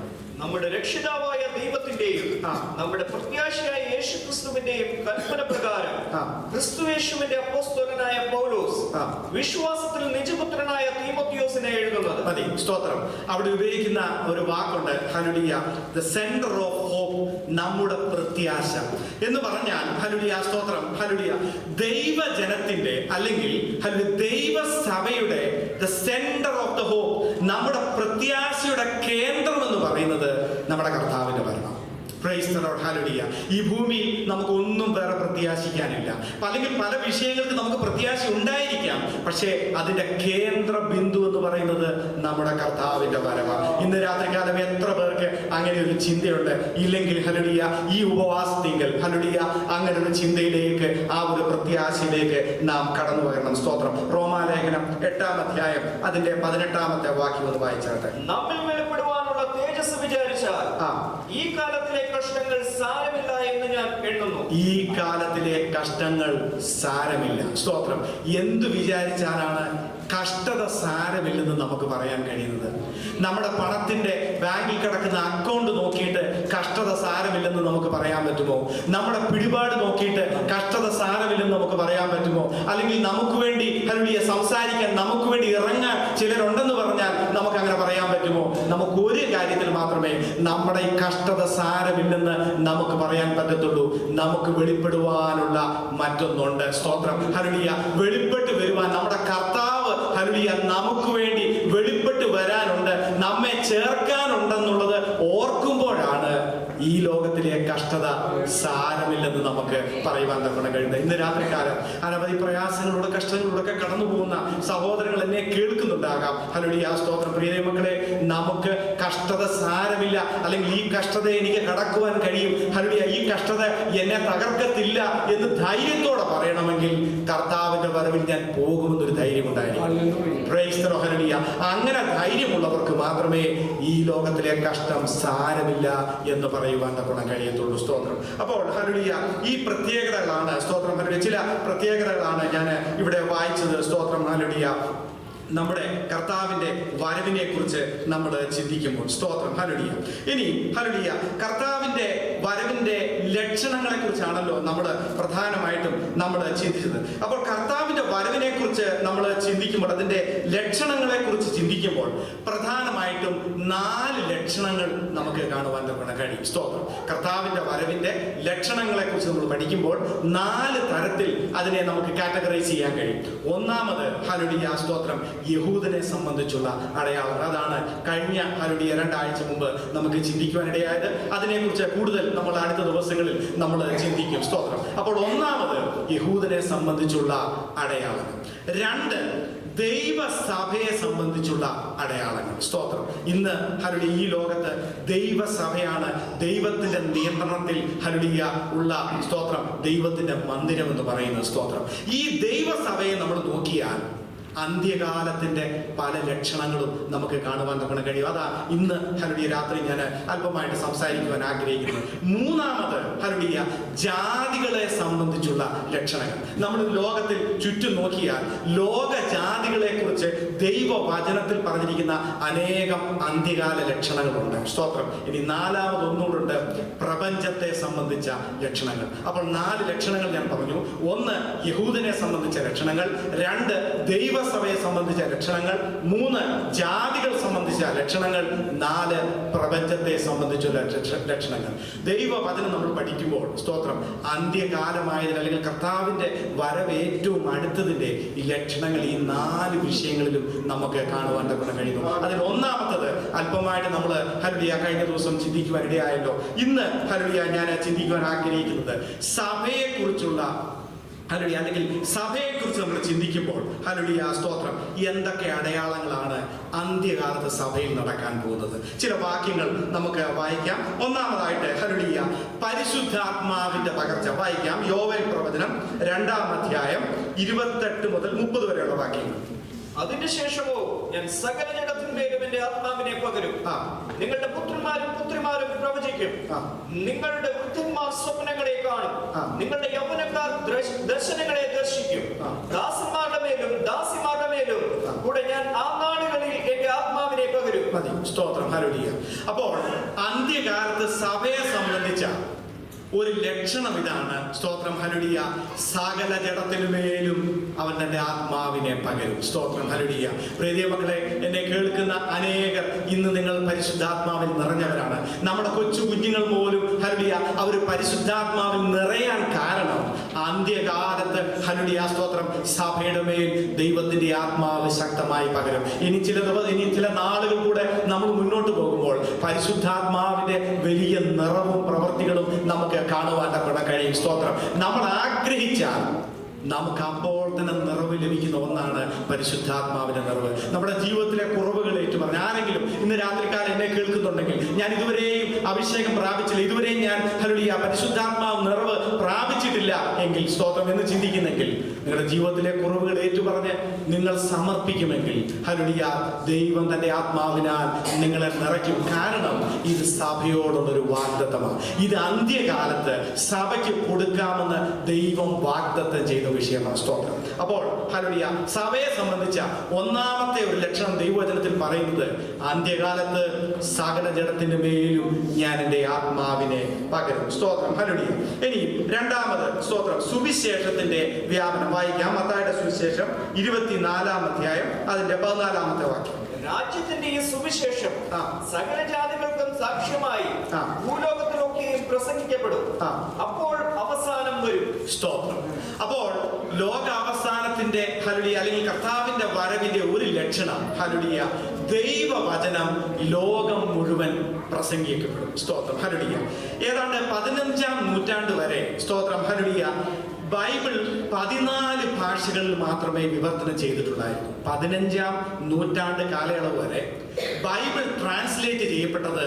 നമ്മുടെ രക്ഷിതാവായ ദൈവത്തിന്റെയും നമ്മുടെ പ്രത്യാശയായ യേശുക്രിസ്തുവിന്റെയും കൽപ്പന പ്രകാരം ക്രിസ്തുയേശുവിന്റെ അപ്പോസ്തലനായ പൗലോസ് വിശ്വാസത്തിൽ നിജപുത്രനായ തീമോത്തിയോസിനെ എഴുതുന്നത്. മതി. സ്തോത്രം. അവിടെ ഉപയോഗിക്കുന്ന ഒരു വാക്കുണ്ട് hallelujah, the centre of hope നമ്മുടെ പ്രത്യാശ എന്ന് പറഞ്ഞാൽ ഹല്ലേലൂയ സ്തോത്രം, ഹല്ലേലൂയ, ദൈവജനത്തിന്റെ അല്ലെങ്കിൽ ദൈവസഭയുടെ സെന്റർ ഓഫ് ദ ഹോപ്പ്, നമ്മുടെ പ്രത്യാശയുടെ കേന്ദ്രം എന്ന് പറയുന്നത് നമ്മുടെ കർത്താവിന്റെ വരണം. Price the lord, hallelujah. ഈ ഭൂമിയിൽ നമുക്ക് ഒന്നും വേറെ പ്രത്യാശിക്കാനില്ല. അല്ലെങ്കിൽ പല വിഷയങ്ങൾക്ക് നമുക്ക് പ്രത്യാശ ഉണ്ടായിരിക്കാം, പക്ഷേ അതിന്റെ കേന്ദ്ര ബിന്ദു എന്ന് പറയുന്നത് നമ്മുടെ കർത്താവിന്റെ വരവാണ്. ഇന്ന് രാത്രികാലം എത്ര പേർക്ക് അങ്ങനെ ഒരു ചിന്തയുണ്ട്? ഇല്ലെങ്കിൽ ഹല്ലേലൂയ ഈ ഉപവാസത്തിങ്കൽ ഹല്ലേലൂയ അങ്ങനെ ഒരു ചിന്തയിലേക്ക്, ആ ഒരു പ്രത്യാശയിലേക്ക് നാം കടന്നു വരണം. സ്തോത്രം. റോമാലേഖനം 8-ാം അധ്യായം അതിന്റെ 18-ാമത്തെ വാക്യം ഒന്ന് വായിച്ചാട്ടെ. നമ്മിൽ വെളിപ്പെടുവാനുള്ള തേജസ് വിചാരിച്ചാൽ ഈ കാലത്തിലെ കഷ്ടങ്ങൾ സാരമില്ല എന്ന് ഞാൻ എണ്ണുന്നു. ഈ കാലത്തിലെ കഷ്ടങ്ങൾ സാരമില്ല. സ്തോത്രം. എന്തു വിചാരിച്ചാലാണ് കഷ്ടത സാരമില്ലെന്ന് നമുക്ക് പറയാൻ കഴിയുന്നത്? നമ്മുടെ പണത്തിന്റെ ബാങ്കിൽ കിടക്കുന്ന അക്കൗണ്ട് നോക്കിയിട്ട് കഷ്ടത സാരമില്ലെന്ന് നമുക്ക് പറയാൻ പറ്റുമോ? നമ്മുടെ പിടിപാട് നോക്കിയിട്ട് കഷ്ടത സാരമില്ലെന്ന് നമുക്ക് പറയാൻ പറ്റുമോ? അല്ലെങ്കിൽ നമുക്ക് വേണ്ടി ഹല്ലേലൂയ സംസാരിക്കാൻ, നമുക്ക് വേണ്ടി ഇറങ്ങാൻ ചിലരുണ്ടെന്ന് പറഞ്ഞാൽ നമുക്ക് അങ്ങനെ പറയാൻ പറ്റുമോ? നമുക്ക് ഒരു കാര്യത്തിൽ മാത്രമേ നമ്മുടെ ഈ കഷ്ടത സാരമില്ലെന്ന് നമുക്ക് പറയാൻ പറ്റത്തുള്ളൂ. നമുക്ക് വെളിപ്പെടുവാനുള്ള മറ്റൊന്നുണ്ട്. സ്തോത്രം. ഹല്ലേലൂയ. വെളിപ്പെട്ട് വരുവാൻ നമ്മുടെ കർത്താവ് ഹല്ലേലൂയ നമുക്ക് വേണ്ടി വെളിപ്പെട്ട് വരാനുണ്ട്, നമ്മെ ചേർക്കാനുണ്ടെന്നുള്ളത് ഓർക്കുമ്പോഴാണ് ഈ ലോകത്തിലെ കഷ്ടത സാരമില്ലെന്ന് നമുക്ക് പറയുവാൻ തക്കണം കഴിയുന്നത്. ഇന്ന് രാത്രികാലം അനവധി പ്രയാസങ്ങളിലൂടെ കഷ്ടങ്ങളിലൂടെ കടന്നു പോകുന്ന സഹോദരങ്ങൾ എന്നെ കേൾക്കുന്നുണ്ടാകാം. ഹല്ലേലൂയ സ്തോത്രം. പ്രിയ മക്കളെ, നമുക്ക് കഷ്ടത സാരമില്ല, അല്ലെങ്കിൽ ഈ കഷ്ടത എനിക്ക് കടക്കുവാൻ കഴിയും, ഹല്ലേലൂയ ഈ കഷ്ടത എന്നെ തകർക്കത്തില്ല എന്ന് ധൈര്യത്തോടെ പറയണമെങ്കിൽ കർത്താവിന്റെ വരവിൽ ഞാൻ പോകുമെന്നൊരു ധൈര്യം ഉണ്ടായിരിക്കും. Price the lord, hallelujah. അങ്ങനെ ധൈര്യമുള്ളവർക്ക് മാത്രമേ ഈ ലോകത്തിലെ കഷ്ടം സാരമില്ല എന്ന് പറയുവാൻ തക്കണം കഴിയത്തുള്ളൂ. സ്തോത്രം. അപ്പോൾ ഹല്ലേലൂയ ഈ പ്രത്യേകതകളാണ്, സ്തോത്രം, ഹല്ലേലൂയ ചില പ്രത്യേകതകളാണ് ഞാൻ ഇവിടെ വായിച്ചത്. സ്തോത്രം. ഹല്ലേലൂയ നമ്മുടെ കർത്താവിന്റെ വരവിനെ കുറിച്ച് നമ്മൾ ചിന്തിക്കുമ്പോൾ, സ്തോത്രം, ഹല്ലേലൂയ. ഇനി ഹല്ലേലൂയ കർത്താവിന്റെ വരവിന്റെ ലക്ഷണങ്ങളെ കുറിച്ചാണല്ലോ നമ്മൾ പ്രധാനമായിട്ടും നമ്മൾ ചിന്തിച്ചത്. അപ്പോൾ കർത്താവിന്റെ വരവിനെ കുറിച്ച് നമ്മൾ ചിന്തിക്കുമ്പോൾ, അതിന്റെ ലക്ഷണങ്ങളെ കുറിച്ച് ചിന്തിക്കുമ്പോൾ പ്രധാനമായിട്ടും 4 ലക്ഷണങ്ങൾ നമുക്ക് കാണുവാൻ കഴിയും. സ്തോത്രം. കർത്താവിന്റെ വരവിന്റെ ലക്ഷണങ്ങളെ കുറിച്ച് നമ്മൾ പഠിക്കുമ്പോൾ 4 തരത്തിൽ അതിനെ നമുക്ക് കാറ്റഗറൈസ് ചെയ്യാൻ കഴിയും. ഒന്നാമത് ഹല്ലേലൂയ സ്തോത്രം, യഹൂദനെ സംബന്ധിച്ചുള്ള അടയാളങ്ങൾ. അതാണ് കഴിഞ്ഞ ഹല്ലേലൂയ 2 ആഴ്ച മുമ്പ് നമുക്ക് ചിന്തിക്കുവാനിടയായത്. അതിനെക്കുറിച്ച് കൂടുതൽ നമ്മൾ അടുത്ത ദിവസങ്ങളിൽ നമ്മൾ ചിന്തിക്കും. സ്തോത്രം. അപ്പോൾ ഒന്നാമത് യഹൂദനെ സംബന്ധിച്ചുള്ള അടയാളങ്ങൾ. 2 ദൈവസഭയെ സംബന്ധിച്ചുള്ള അടയാളങ്ങൾ. സ്തോത്രം. ഇന്ന് ഹല്ലേലൂയ ഈ ലോകത്ത് ദൈവസഭയാണ് ദൈവത്തിന്റെ നിയന്ത്രണത്തിൽ ഹല്ലേലൂയ ഉള്ള, സ്തോത്രം, ദൈവത്തിന്റെ മന്ദിരം എന്ന് പറയുന്നത്. സ്തോത്രം. ഈ ദൈവസഭയെ നമ്മൾ നോക്കിയാൽ അന്ത്യകാലത്തിന്റെ പല ലക്ഷണങ്ങളും നമുക്ക് കാണുവാൻ കഴിയും. അതാ ഇന്ന് ഹല്ലേലൂയ രാത്രി ഞാൻ അല്പമായിട്ട് സംസാരിക്കുവാൻ ആഗ്രഹിക്കുന്നത്. മൂന്നാമത് ഹല്ലേലൂയ ജാതികളെ സംബന്ധിച്ചുള്ള ലക്ഷണങ്ങൾ. നമ്മൾ ലോകത്തിൽ ചുറ്റും നോക്കിയാൽ ലോക ജാതികളെ കുറിച്ച് ദൈവവചനത്തിൽ പറഞ്ഞിരിക്കുന്ന അനേകം അന്ത്യകാല ലക്ഷണങ്ങളുണ്ട്. സ്തോത്രം. ഇനി 4ാമത് ഒന്നുകൂടെ പ്രപഞ്ചത്തെ സംബന്ധിച്ച ലക്ഷണങ്ങൾ. അപ്പോൾ 4 ലക്ഷണങ്ങൾ ഞാൻ പറഞ്ഞു. 1 യഹൂദനെ സംബന്ധിച്ച ലക്ഷണങ്ങൾ, 2 ദൈവസഭയെ സംബന്ധിച്ച ലക്ഷണങ്ങൾ, 3 ജാതികൾ സംബന്ധിച്ച ലക്ഷണങ്ങൾ, 4 പ്രപഞ്ചത്തെ സംബന്ധിച്ചുള്ള ലക്ഷണങ്ങൾ. ദൈവവചനം നമ്മൾ പഠിക്കുമ്പോൾ, സ്തോത്രം, അന്ത്യകാലമായതിന് അല്ലെങ്കിൽ കർത്താവിന്റെ വരവ് ഏറ്റവും അടുത്തതിന്റെ ഈ ലക്ഷണങ്ങൾ ഈ 4 വിഷയങ്ങളിലും നമുക്ക് കാണുവാൻ കഴിയുന്നു. അതിൽ ഒന്നാമത്തത് അല്പമായിട്ട് നമ്മൾ ഹല്ലേലൂയ കഴിഞ്ഞ ദിവസം ചിന്തിക്കുവാൻ ഇടയായല്ലോ. ഇന്ന് ഹല്ലേലൂയ ഞാൻ ചിന്തിക്കുവാൻ ആഗ്രഹിക്കുന്നത് സഭയെ കുറിച്ചുള്ള ഹല്ലേലൂയ അല്ലെങ്കിൽ സഭയെക്കുറിച്ച് നമ്മൾ ചിന്തിക്കുമ്പോൾ ഹല്ലേലൂയ സ്തോത്രം, എന്തൊക്കെ അടയാളങ്ങളാണ് അന്ത്യകാലത്ത് സഭയിൽ നടക്കാൻ പോകുന്നത്? ചില വാക്യങ്ങൾ നമുക്ക് വായിക്കാം. ഒന്നാമതായിട്ട് ഹല്ലേലൂയ പരിശുദ്ധാത്മാവിന്റെ പകർച്ച വായിക്കാം. യോവേൽ പ്രവചനം 2-ാം അധ്യായം 28 മുതൽ 30 വരെയുള്ള വാക്യങ്ങൾ. അതിന്റെ ശേഷമോ ഞാൻ സകല ജഗത്തിന്മേലും എന്റെ ആത്മാവിനെ പകരും. നിങ്ങളുടെ പുത്രന്മാരും പുത്രിമാരും പ്രവചിക്കും. നിങ്ങളുടെ വൃദ്ധന്മാർ സ്വപ്നങ്ങളെ കാണും. നിങ്ങളുടെ യൗവനക്കാർ ദർശനങ്ങളെ ദർശിക്കും. ദാസന്മാരുടെ മേലും ദാസിമാരുടെ മേലും കൂടെ ഞാൻ ആ നാളുകളിൽ എന്റെ ആത്മാവിനെ പകരും. സ്തോത്രം. ഹല്ലേലൂയ. അപ്പോൾ അന്ത്യകാലത്ത് സഭയെ സംബന്ധിച്ച ഒരു ലക്ഷണം ഇതാണ്. സ്തോത്രം ഹല്ലേലൂയ. സകല ജഡത്തിനുമേലും അവൻ തന്റെ ആത്മാവിനെ പകരും. സ്തോത്രം ഹല്ലേലൂയ. പ്രിയ മക്കളെ, എന്നെ കേൾക്കുന്ന അനേകർ ഇന്ന് നിങ്ങൾ പരിശുദ്ധാത്മാവിൽ നിറഞ്ഞവരാണ്. നമ്മുടെ കൊച്ചു കുഞ്ഞുങ്ങൾ പോലും ഹല്ലേലൂയ അവർ പരിശുദ്ധാത്മാവിൽ നിറയാൻ കാരണം അന്ത്യകാലത്ത് ഹല്ലേലൂയ സ്തോത്രം സഭയുടെ മേൽ ദൈവത്തിന്റെ ആത്മാവ് ശക്തമായി പകരും. ഇനി ചില നാളുകൾ കൂടെ നമ്മൾ മുന്നോട്ട് പോകുമ്പോൾ പരിശുദ്ധാത്മാവിന്റെ വലിയ നിറവും പ്രവൃത്തികളും നമുക്ക് കാണുവാൻ കഴിയും. സ്തോത്രം. നമ്മൾ ആഗ്രഹിച്ചാൽ നമുക്ക് അപ്പോൾ തന്നെ നിറവ് ലഭിക്കുന്ന ഒന്നാണ് പരിശുദ്ധാത്മാവിന്റെ നിറവ്. നമ്മുടെ ജീവിതത്തിലെ കുറവുകൾ ഏറ്റുപറഞ്ഞ് ആരെങ്കിലും ഇന്ന് രാത്രിക്കാലം എന്നെ കേൾക്കുന്നുണ്ടെങ്കിൽ, ഞാൻ ഇതുവരെയും അഭിഷേകം പ്രാപിച്ചില്ല, ഇതുവരെയും ഞാൻ ഹല്ലേലൂയ പരിശുദ്ധാത്മാവ് നിറവ് പ്രാപിച്ചിട്ടില്ല എങ്കിൽ, സ്തോത്രം എന്ന് ചിന്തിക്കുന്നെങ്കിൽ, നിങ്ങളുടെ ജീവിതത്തിലെ കുറവുകൾ ഏറ്റുപറഞ്ഞ് നിങ്ങൾ സമർപ്പിക്കുമെങ്കിൽ ഹല്ലേലൂയ ദൈവം തന്റെ ആത്മാവിനാൽ നിങ്ങളെ നിറയ്ക്കും. കാരണം ഇത് സഭയോടുള്ളൊരു വാഗ്ദത്തമാണ്. ഇത് അന്ത്യകാലത്ത് സഭയ്ക്ക് കൊടുക്കാമെന്ന് ദൈവം വാഗ്ദത്തം ചെയ്ത വിഷയമാണ്. സ്തോത്രം. അപ്പോൾ ഹല്ലേലൂയ സഭയെ സംബന്ധിച്ച ഒന്നാമത്തെ ഒരു ലക്ഷണം ദൈവവചനത്തിൽ പറയുന്നത് അന്ത്യകാലത്ത് സകല ജഡത്തിന്റെ മേലും ഞാൻ എൻ്റെ ആത്മാവിനെ പകരും. സ്തോത്രം. ഹല്ലേലൂയ. ഇനി രണ്ടാമത് സ്തോത്രം സുവിശേഷത്തിന്റെ വ്യാപനം വായിക്കാം. മത്തായിയുടെ സുവിശേഷം 24-ാം അധ്യായം അതിന്റെ 14-ാമത്തെ വാക്യം. രാജ്യത്തിന്റെ ഈ സുവിശേഷം സകല ജാതികൾക്കും സാക്ഷ്യമായി ഭൂലോകത്തിലൊക്കെയും പ്രസംഗിക്കപ്പെടും. അപ്പോൾ അവസാനം വരും. സ്തോത്രം. അപ്പോൾ ലോക അവസാനത്തിന്റെ ഹല്ലേലൂയ അല്ലെങ്കിൽ കർത്താവിന്റെ വരവിന്റെ ഒരു ലക്ഷണം ഹല്ലേലൂയ ദൈവവചനം ലോകം മുഴുവൻ പ്രസംഗിക്കപ്പെടും. സ്തോത്രം. ഹല്ലേലൂയ. ഏതാണ്ട് 15-ാം നൂറ്റാണ്ട് വരെ സ്തോത്രം ഹല്ലേലൂയ ബൈബിൾ 14 ഭാഷകളിൽ മാത്രമേ വിവർത്തനം ചെയ്തിട്ടുള്ളായിരുന്നു. 15-ാം നൂറ്റാണ്ട് കാലയളവ് വരെ ബൈബിൾ ട്രാൻസ്ലേറ്റ് ചെയ്യപ്പെട്ടത്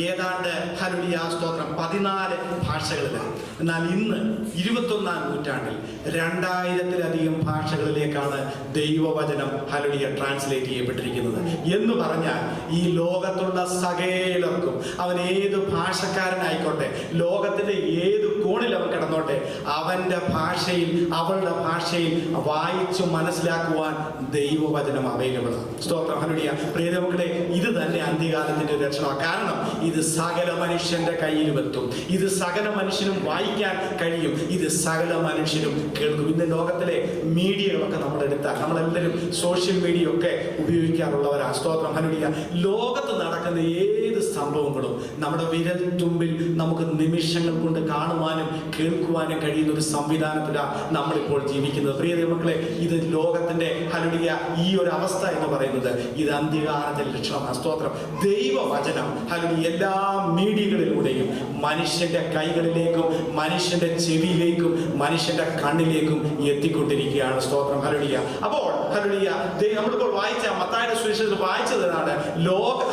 ഏതാണ്ട് ഹല്ലേലൂയ സ്തോത്രം 14 ഭാഷകളിലാണ്. എന്നാൽ ഇന്ന് 21-ാം നൂറ്റാണ്ടിൽ 2000-ത്തിലധികം ഭാഷകളിലേക്കാണ് ദൈവവചനം ഹല്ലേലൂയ ട്രാൻസ്ലേറ്റ് ചെയ്യപ്പെട്ടിരിക്കുന്നത്. എന്ന് പറഞ്ഞാൽ ഈ ലോകത്തുള്ള സകലർക്കും, അവൻ ഏത് ഭാഷക്കാരനായിക്കോട്ടെ, ലോകത്തിന്റെ ഏത് കോണിൽ അവൻ കിടന്നോട്ടെ, അവന്റെ ഭാഷയിൽ അവളുടെ ഭാഷയിൽ വായിച്ചു മനസ്സിലാക്കുവാൻ ദൈവവചനം അവൈലബിൾ ആണ്. സ്തോത്രം. ഹല്ലേലൂയ. പ്രിയ മക്കളെ, ഇത് തന്നെ അന്ത്യകാലത്തിന്റെ രക്ഷണം. കാരണം ഇത് സകല മനുഷ്യന്റെ കയ്യിലും എത്തും. ഇത് സകല മനുഷ്യനും വായിക്കാൻ കഴിയും. ഇത് സകല മനുഷ്യരും കേൾക്കും. ഇന്ന് ലോകത്തിലെ മീഡിയകളൊക്കെ നമ്മളെടുത്താൽ, നമ്മളെല്ലാവരും സോഷ്യൽ മീഡിയ ഒക്കെ ഉപയോഗിക്കാറുള്ളവരാ. സ്തോത്രം. ഹല്ലേലൂയ. ലോകത്ത് നടക്കുന്ന ഏത് സംഭവങ്ങളും നമ്മുടെ വിരൽ തുമ്പിൽ നമുക്ക് നിമിഷങ്ങൾ കൊണ്ട് കാണുവാനും കേൾക്കുവാനും കഴിയുന്ന ഒരു സംവിധാനത്തിലാണ് നമ്മളിപ്പോൾ ജീവിക്കുന്നത്. പ്രിയ മക്കളെ, ഇത് ലോകത്തിന്റെ ഹല്ലേലൂയ ഈ ഒരു അവസ്ഥ എന്ന് പറയുന്നത് ഇത് അന്ത്യകാലത്തിന്റെ ലക്ഷണമാണ്. സ്തോത്രം. ദൈവവചനം ഹല്ലേലൂയ എല്ലാ മീഡിയകളിലൂടെയും മനുഷ്യന്റെ കൈകളിലേക്കും മനുഷ്യന്റെ ചെവിയിലേക്കും മനുഷ്യന്റെ കണ്ണിലേക്കും എത്തിക്കൊണ്ടിരിക്കുകയാണ്. സ്തോത്രം. ഹല്ലേലൂയ. അപ്പോൾ ഹല്ലേലൂയ നമ്മളിപ്പോൾ വായിച്ച മത്തായിയുടെ സുവിശേഷത്തിൽ വായിച്ചതാണ്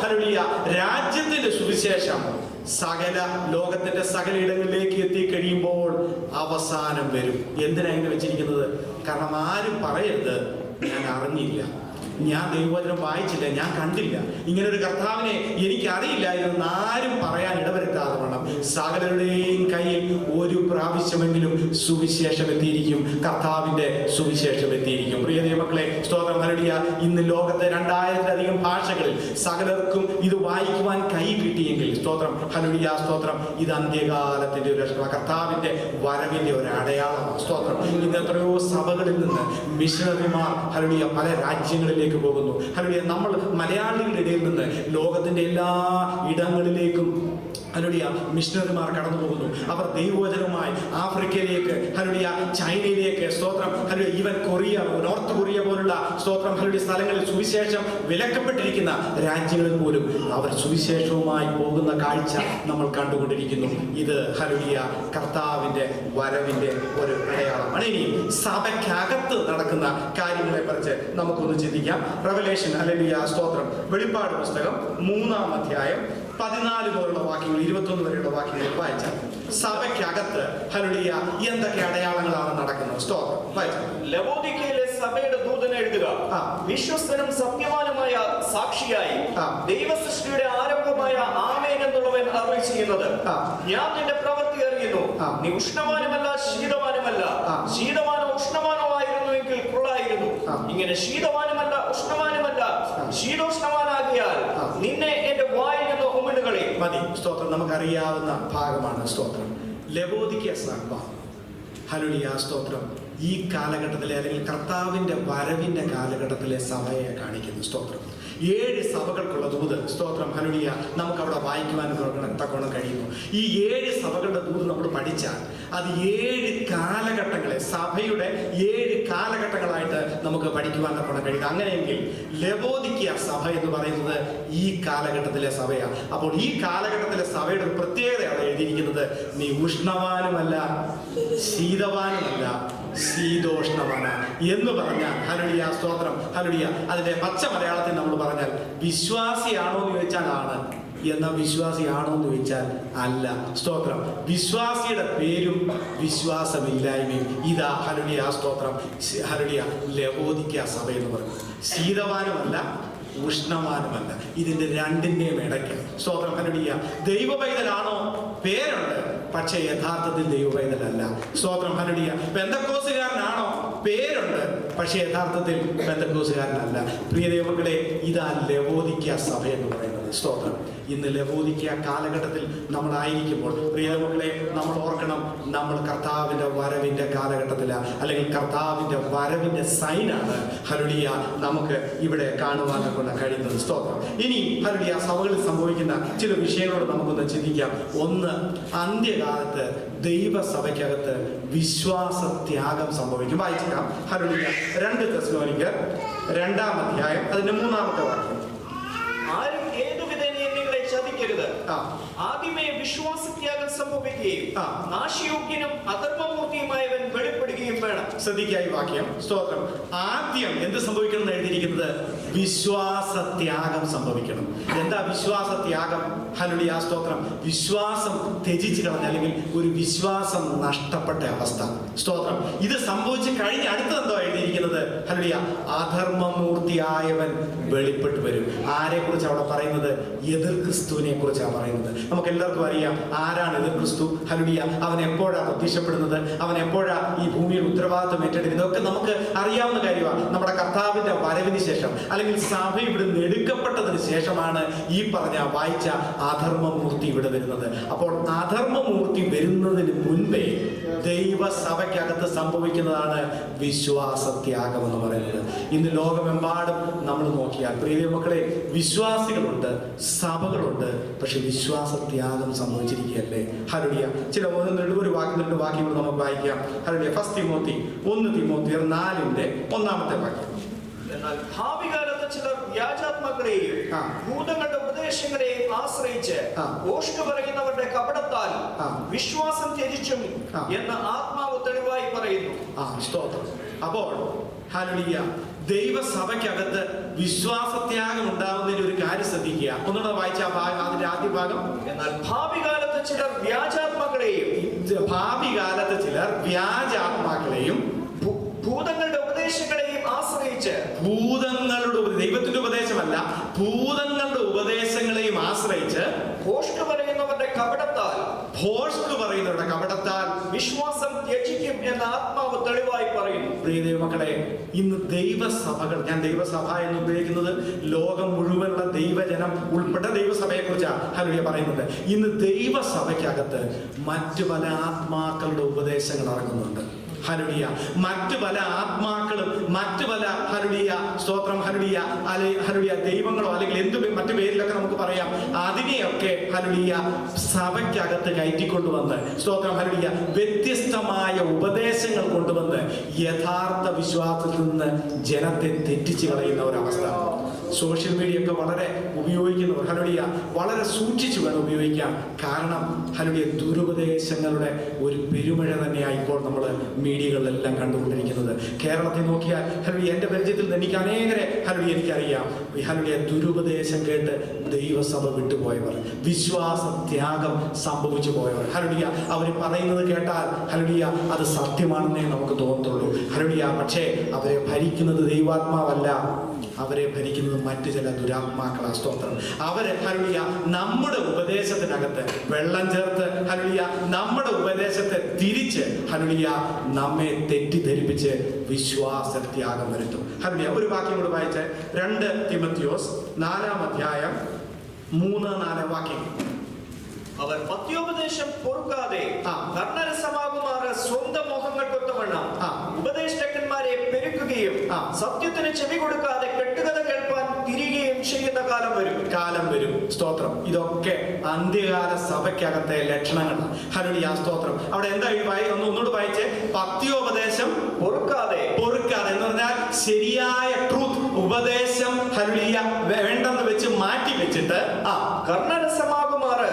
ഹല്ലേലൂയ രാജ്യത്തിന്റെ സുവിശേഷം സകല ലോകത്തിന്റെ സകല ഇടങ്ങളിലേക്ക് എത്തിക്കഴിയുമ്പോൾ അവസാനം വരും. എന്തിനാ ഇങ്ങനെ വെച്ചിരിക്കുന്നത്? കാരണം ആരും പറയരുത് ഞാൻ അറിഞ്ഞില്ല, ഞാൻ ദൈവവചനം വായിച്ചില്ല, ഞാൻ കണ്ടില്ല, ഇങ്ങനെ ഒരു കർത്താവിനെ എനിക്കറിയില്ലായിരുന്നു ആരും പറയാൻ ഇടവരുത്താതെ വേണം. സകലരുടെയും കയ്യിൽ ഒരു പ്രാവശ്യമെങ്കിലും സുവിശേഷം എത്തിയിരിക്കും. കർത്താവിന്റെ സുവിശേഷം എത്തിയിരിക്കും. പ്രിയ ദൈവമക്കളെ, സ്തോത്രം. ഹല്ലേലൂയ. ഇന്ന് ലോകത്തെ 2000-ത്തിലധികം ഭാഷകളിൽ സകലർക്കും ഇത് വായിക്കുവാൻ കൈ കിട്ടിയെങ്കിൽ സ്തോത്രം. ഹല്ലേലൂയ. സ്തോത്രം. ഇത് അന്ത്യകാലത്തിന്റെ ഒരു രക്ഷണം, കർത്താവിന്റെ വരവിന്റെ ഒരു അടയാളമാണ്. സ്തോത്രം. ഇന്ന് എത്രയോ സഭകളിൽ നിന്ന് മിഷണറിമാർ ഹല്ലേലൂയ പല രാജ്യങ്ങളിലേക്ക് പോകുന്നു. ഹല്ലേലൂയ. നമ്മൾ മലയാളികളുടെ ഇടയിൽ നിന്ന് ലോകത്തിന്റെ എല്ലാ ഇടങ്ങളിലേക്കും ഹല്ലേലൂയ മിഷണറിമാർ കടന്നു പോകുന്നു. അവർ ദൈവവചനവുമായി ആഫ്രിക്കയിലേക്ക്, ഹല്ലേലൂയ ചൈനയിലേക്ക്, സ്തോത്രം. Hallelujah even Korea, north Korea പോലുള്ള സ്തോത്രം ഹല്ലേലൂയ സ്ഥലങ്ങളിൽ സുവിശേഷം വിലക്കപ്പെട്ടിരിക്കുന്ന രാജ്യങ്ങളിൽ പോലും അവർ സുവിശേഷവുമായി പോകുന്ന കാഴ്ച നമ്മൾ കണ്ടുകൊണ്ടിരിക്കുന്നു. ഇത് ഹല്ലേലൂയ കർത്താവിന്റെ വരവിന്റെ ഒരു അടയാളമാണ്. ഇനി സഭയ്ക്കകത്ത് നടക്കുന്ന കാര്യങ്ങളെ കുറിച്ച് നമുക്കൊന്ന് ചിന്തിക്കാം. റെവലേഷൻ ഹല്ലേലൂയ സ്തോത്രം. വെളിപ്പാട് പുസ്തകം 3-ാം അധ്യായം 14 പോലുള്ള വാക്യങ്ങൾ 21 വരെയുള്ള വാക്യങ്ങൾ വായിച്ചാൽ സഭയ്ക്കകത്ത് ഹല്ലേലൂയ എന്തൊക്കെ അടയാളങ്ങളാണ് നടക്കുന്നത്? സ്തോത്രം. വായിച്ചാൽ ലവോദിക്കയിലെ സഭയുടെ ദൂതനെ എഴുതുക. വിശ്വസ്തനും സത്യവാനുമായ സാക്ഷിയായി ദൈവസൃഷ്ടിയുടെ ആരംഭമായ ആമേൻ എന്നുള്ളവൻ അരുളി ചെയ്യുന്നത്, ഞാൻ നിന്റെ പ്രവൃത്തി അറിയുന്നു. നീ ഉഷ്ണവാനുമല്ല ശീതവാനുമല്ല. ശീതവാനോ ഉഷ്ണവാനോ ആയിരുന്നുവെങ്കിൽ കൊള്ളായിരുന്നു. ഇങ്ങനെ ശീതവാനുമല്ല ഉഷ്ണവാനുമല്ല ശീതോഷ്ണവാനാകിയാൽ നിന്നെ എന്റെ വായിൽ നിന്ന് ഉമിഴുകളെ. മതി. സ്തോത്രം. നമുക്കറിയാവുന്ന ഭാഗമാണ്. സ്തോത്രം. ലവോദിക്ക സഭ, ഹല്ലേലൂയ സ്തോത്രം, ഈ കാലഘട്ടത്തിലെ അല്ലെങ്കിൽ കർത്താവിൻ്റെ വരവിൻ്റെ കാലഘട്ടത്തിലെ സഭയെ കാണിക്കുന്നു. സ്തോത്രം. 7 സഭകൾക്കുള്ള ദൂത്, സ്തോത്രം, ഹല്ലേലൂയ, നമുക്കവിടെ വായിക്കുവാൻ തക്കോണം കഴിയുന്നു. ഈ 7 സഭകളുടെ ദൂത് നമ്മൾ പഠിച്ചാൽ അത് 7 കാലഘട്ടങ്ങളെ, സഭയുടെ 7 കാലഘട്ടങ്ങളായിട്ട് നമുക്ക് പഠിക്കുവാൻ തക്കോണം കഴിയും. അങ്ങനെയെങ്കിൽ ലവോദിക്ക സഭ എന്ന് പറയുന്നത് ഈ കാലഘട്ടത്തിലെ സഭയാണ്. അപ്പോൾ ഈ കാലഘട്ടത്തിലെ സഭയുടെ ഒരു പ്രത്യേകത അവിടെ എഴുതിയിരിക്കുന്നത്, നീ ഉഷ്ണവാനുമല്ല ശീതവാനുമല്ല ശീതോഷ്ണവാന എന്ന് പറഞ്ഞാൽ, ഹല്ലേലൂയ സ്തോത്രം, ഹല്ലേലൂയ, അതിന്റെ പച്ച മലയാളത്തിൽ നമ്മൾ പറഞ്ഞാൽ വിശ്വാസിയാണോ എന്ന് ചോദിച്ചാൽ ആണ്, എന്നാൽ വിശ്വാസിയാണോ എന്ന് ചോദിച്ചാൽ അല്ല. സ്തോത്രം. വിശ്വാസിയുടെ പേരും വിശ്വാസമില്ലായ്മയും ഇതാ, ഹല്ലേലൂയ സ്തോത്രം, ഹല്ലേലൂയ, ലവോദിക്ക സഭ എന്ന് പറയും. ശീതവാനുമല്ല ഉഷ്ണവാനുമല്ല, ഇതിന്റെ രണ്ടിന്റെയും ഇടയ്ക്ക്. സ്തോത്രം, ഹല്ലേലൂയ. ദൈവ പൈതലാണോ? പേരുണ്ട്, പക്ഷേ യഥാർത്ഥത്തിൽ ദൈവ പൈതലല്ല. സ്തോത്രം, ഹല്ലേലൂയ. പെന്തക്കോസുകാരനാണോ? പേരുണ്ട്, പക്ഷേ യഥാർത്ഥത്തിൽ പെന്തക്കോസുകാരനല്ല. പ്രിയ ദൈവമക്കളെ, ഇതാ ലവോദിക്ക സഭ എന്ന് പറയുന്നത്. സ്തോത്രം. ഇന്ന് ലവോദിക്ക കാലഘട്ടത്തിൽ നമ്മളായിരിക്കുമ്പോൾ പ്രിയ ദൈവമക്കളെ, നമ്മൾ ഓർക്കണം, നമ്മൾ കർത്താവിൻ്റെ വരവിൻ്റെ കാലഘട്ടത്തിലാണ്, അല്ലെങ്കിൽ കർത്താവിൻ്റെ വരവിൻ്റെ സൈനാണ്, ഹല്ലേലൂയ, നമുക്ക് ഇവിടെ കാണുവാനൊക്കെ കഴിയുന്നത്. സ്തോത്രം. ഇനി ഹല്ലേലൂയ, സഭകളിൽ സംഭവിക്കുന്ന ചില വിഷയങ്ങളോട് നമുക്കൊന്ന് ചിന്തിക്കാം. ഒന്ന്, അന്ത്യകാലത്ത് ദൈവസഭയ്ക്കകത്ത് വിശ്വാസത്യാഗം സംഭവിക്കും. വായിച്ചേക്കാം. ഹല്ലേലൂയ. 2 തെസ്സലോനിക്കർ 2-ാം അധ്യായം അതിന്റെ 3-ാമത്തെ വാക്യം. ആരും ഏതുവിധേനയും നിങ്ങളെ ചതിക്കരുത്. ആദ്യമേ വിശ്വാസത്യാഗം സംഭവിക്കുകയും നാശയോഗ്യനും അധർമ്മമൂർത്തിയുമായവൻ വെളിപ്പെടുകയും വേണം. ശ്രദ്ധിക്കുക ഈ വാക്യം. സ്തോത്രം. ആദ്യം എന്ത് സംഭവിക്കണം എന്ന് എഴുതിയിരിക്കുന്നത്? വിശ്വാസത്യാഗം സംഭവിക്കണം. എന്താ വിശ്വാസത്യാഗം? ഹല്ലേലൂയ സ്തോത്രം. വിശ്വാസം ത്യജിച്ച് കളഞ്ഞ, അല്ലെങ്കിൽ ഒരു വിശ്വാസം നഷ്ടപ്പെട്ട അവസ്ഥ. സ്തോത്രം. ഇത് സംഭവിച്ച് കഴിഞ്ഞ് അടുത്തതെന്തോ എഴുതിയിരിക്കുന്നത്? ഹല്ലേലൂയ, അധർമ്മമൂർത്തിയായവൻ വെളിപ്പെട്ട് വരും. ആരെ കുറിച്ച് അവിടെ പറയുന്നത്? എതിർ ക്രിസ്തുവിനെ കുറിച്ചാണ് പറയുന്നത്. നമുക്ക് എല്ലാവർക്കും അറിയാം ആരാണ് എതിർ ക്രിസ്തു. ഹല്ലേലൂയ. അവൻ എപ്പോഴാണ് പ്രത്യക്ഷപ്പെടുന്നത്? അവൻ എപ്പോഴാണ് ഈ ഭൂമിയിൽ ഉത്തരവാദിത്വം ഏറ്റെടുക്കുന്നത്? ഇതൊക്കെ നമുക്ക് അറിയാവുന്ന കാര്യമാണ്. നമ്മുടെ കർത്താവിന്റെ വരവിന് ശേഷം, അല്ലെങ്കിൽ സഭ ഇവിടെ എടുക്കപ്പെട്ടതിന് ശേഷമാണ് ഈ പറഞ്ഞ വായിച്ച അധർമ്മമൂർത്തി ഇവിടെ വരുന്നത്. അപ്പോൾ അധർമ്മമൂർത്തി വരുന്നതിന് മുൻപേ ദൈവസഭയ്ക്കകത്ത് സംഭവിക്കുന്നതാണ് വിശ്വാസത്യാഗം എന്ന് പറയുന്നത്. ഇന്ന് ലോകമെമ്പാടും നമ്മൾ നോക്കിയാൽ പ്രിയ മക്കളെ, വിശ്വാസികളുണ്ട്, സഭകളുണ്ട്, പക്ഷെ വിശ്വാസത്യാഗം സംഭവിച്ചിരിക്കുകയല്ലേ? ഹല്ലേലൂയ. ചില ഒരു വാക്യങ്ങൾ നമുക്ക് വായിക്കാം. ഹല്ലേലൂയ. 1 തിമോത്തി 4-ന്റെ 1-ാമത്തെ വാക്യം. എന്നാൽ ഭാവി കാലത്ത് ചിലർ വ്യാജാത്മാക്കളെയും ഭൂതങ്ങളുടെ ഉപദേശങ്ങളെയും ആശ്രയിച്ച് ഭോഷ്ക് പറയുന്നവരുടെ കപടത്താൽ വിശ്വാസം ത്യജിച്ചും എന്ന് ആത്മാവ് തെളിവായി പറയുന്നു. സ്തോത്രം. അപ്പോൾ ഹല്ലേലൂയ, ദൈവസഭയ്ക്കകത്ത് വിശ്വാസത്യാഗം ഉണ്ടാവുന്നതിന് ഒരു കാര്യം ശ്രദ്ധിക്കുക. ഒന്നുകൂടെ വായിച്ച അതിന്റെ ആദ്യ ഭാഗം. എന്നാൽ ഭാവി കാലത്ത് ചിലർ വ്യാജാത്മാക്കളെയും ഭൂതങ്ങളുടെ ഉപദേശങ്ങളെയും ആശ്രയിച്ച്, ദൈവത്തിന്റെ ഉപദേശമല്ല, ഭൂതങ്ങളുടെ ഉപദേശങ്ങളെയും ആശ്രയിച്ച് ഭോഷ്ക് പറയുന്നവരുടെ കപടത്താൽ വിശ്വാസം ത്യജിക്കും എന്ന് ആത്മാവ് തെളിവായി പറയുന്നു. പ്രിയ ദൈവമക്കളെ, ഇന്ന് ദൈവസഭകൾ, ഞാൻ ദൈവസഭ എന്ന് ഉപയോഗിക്കുന്നത് ലോകം മുഴുവനുള്ള ദൈവജനം ഉൾപ്പെട്ട ദൈവസഭയെ കുറിച്ചാണ് ഹല്ലേലൂയ പറയുന്നത്. ഇന്ന് ദൈവസഭയ്ക്കകത്ത് മറ്റു പല ആത്മാക്കളുടെ ഉപദേശങ്ങൾ ഇറങ്ങുന്നുണ്ട്. ഹല്ലേലൂയ. മറ്റു പല ആത്മാക്കളും, മറ്റു പല ഹല്ലേലൂയ സ്തോത്രം, ഹല്ലേലൂയ, ഹല്ലേലൂയ ദൈവങ്ങളോ അല്ലെങ്കിൽ എന്ത് മറ്റു പേരിലൊക്കെ നമുക്ക് പറയാം, അതിനെയൊക്കെ ഹല്ലേലൂയ സഭയ്ക്കകത്ത് കയറ്റിക്കൊണ്ടുവന്ന്, സ്തോത്രം, ഹല്ലേലൂയ, വ്യത്യസ്തമായ ഉപദേശങ്ങൾ കൊണ്ടുവന്ന് യഥാർത്ഥ വിശ്വാസത്തിൽ നിന്ന് ജനത്തെ തെറ്റിച്ച് കളയുന്ന ഒരവസ്ഥ. സോഷ്യൽ മീഡിയ ഒക്കെ വളരെ ഉപയോഗിക്കുന്നവർ ഹല്ലേലൂയ വളരെ സൂക്ഷിച്ചു വേണം ഉപയോഗിക്കാം. കാരണം ഹല്ലേലൂയ ദുരുപദേശങ്ങളുടെ ഒരു പെരുമഴ തന്നെയാണ് ഇപ്പോൾ നമ്മൾ മീഡിയകളിലെല്ലാം കണ്ടുകൊണ്ടിരിക്കുന്നത്. കേരളത്തിൽ നോക്കിയാൽ ഹല്ലേലൂയ, എൻ്റെ പരിചയത്തിൽ എനിക്ക് അനേകരെ ഹല്ലേലൂയ എനിക്കറിയാം. ഹല്ലേലൂയ ദുരുപദേശം കേട്ട് ദൈവസഭ വിട്ടുപോയവർ, വിശ്വാസത്യാഗം സംഭവിച്ചു പോയവർ, ഹല്ലേലൂയ അവർ പറയുന്നത് കേട്ടാൽ ഹല്ലേലൂയ അത് സത്യമാണെന്നേ നമുക്ക് തോന്നത്തുള്ളൂ. ഹല്ലേലൂയ. പക്ഷേ അവരെ ഭരിക്കുന്നത് ദൈവാത്മാവല്ല, അവരെ ഭരിക്കുന്നത് മറ്റു ചില ദുരാത്മാക്കളാ. സ്തോത്രം. അവര് ഹല്ലേലൂയ നമ്മുടെ ഉപദേശത്തിനകത്ത് വെള്ളം ചേർത്ത് ഹല്ലേലൂയ നമ്മുടെ ഉപദേശത്തെ തിരിച്ച് ഹല്ലേലൂയ നമ്മെ തെറ്റിദ്ധരിപ്പിച്ച് വിശ്വാസത്യാഗം വരുത്തും. ഹല്ലേലൂയ. ഒരു വാക്യം കൂടെ വായിച്ച് 2 തിമോത്തിയോസ് 4-ാം അധ്യായം 3-4 വാക്യം. അവർ പത്യോപദേശം പൊറുക്കാതെ കർണരസമാകുമാറ് സ്വന്തം മോഹങ്ങൾക്കൊത്തവണ്ണം ഉപദേഷ്ടാക്കന്മാരെ പെരുക്കുകയും സത്യത്തിന് ചെവി കൊടുക്കാതെ കെട്ടുകഥ കേൾപ്പാൻ തിരികെയും ചെയ്യുന്ന കാലം വരും. സ്തോത്രം. ഇതൊക്കെ അന്ത്യകാല സഭയ്ക്കകത്തെ ലക്ഷണങ്ങളാണ്. ഹല്ലേലൂയ, സ്തോത്രം. അവിടെ എന്താ ഒന്നുകൂടെ വായിച്ചേ. പത്യോപദേശം പൊറുക്കാതെ എന്ന് പറഞ്ഞാൽ ശരിയായ ട്രൂത്ത് ഉപദേശം ഹല്ലേലൂയ വേണ്ടെന്ന് വെച്ച് മാറ്റി വെച്ചിട്ട് കർണരസമാകുമാറ്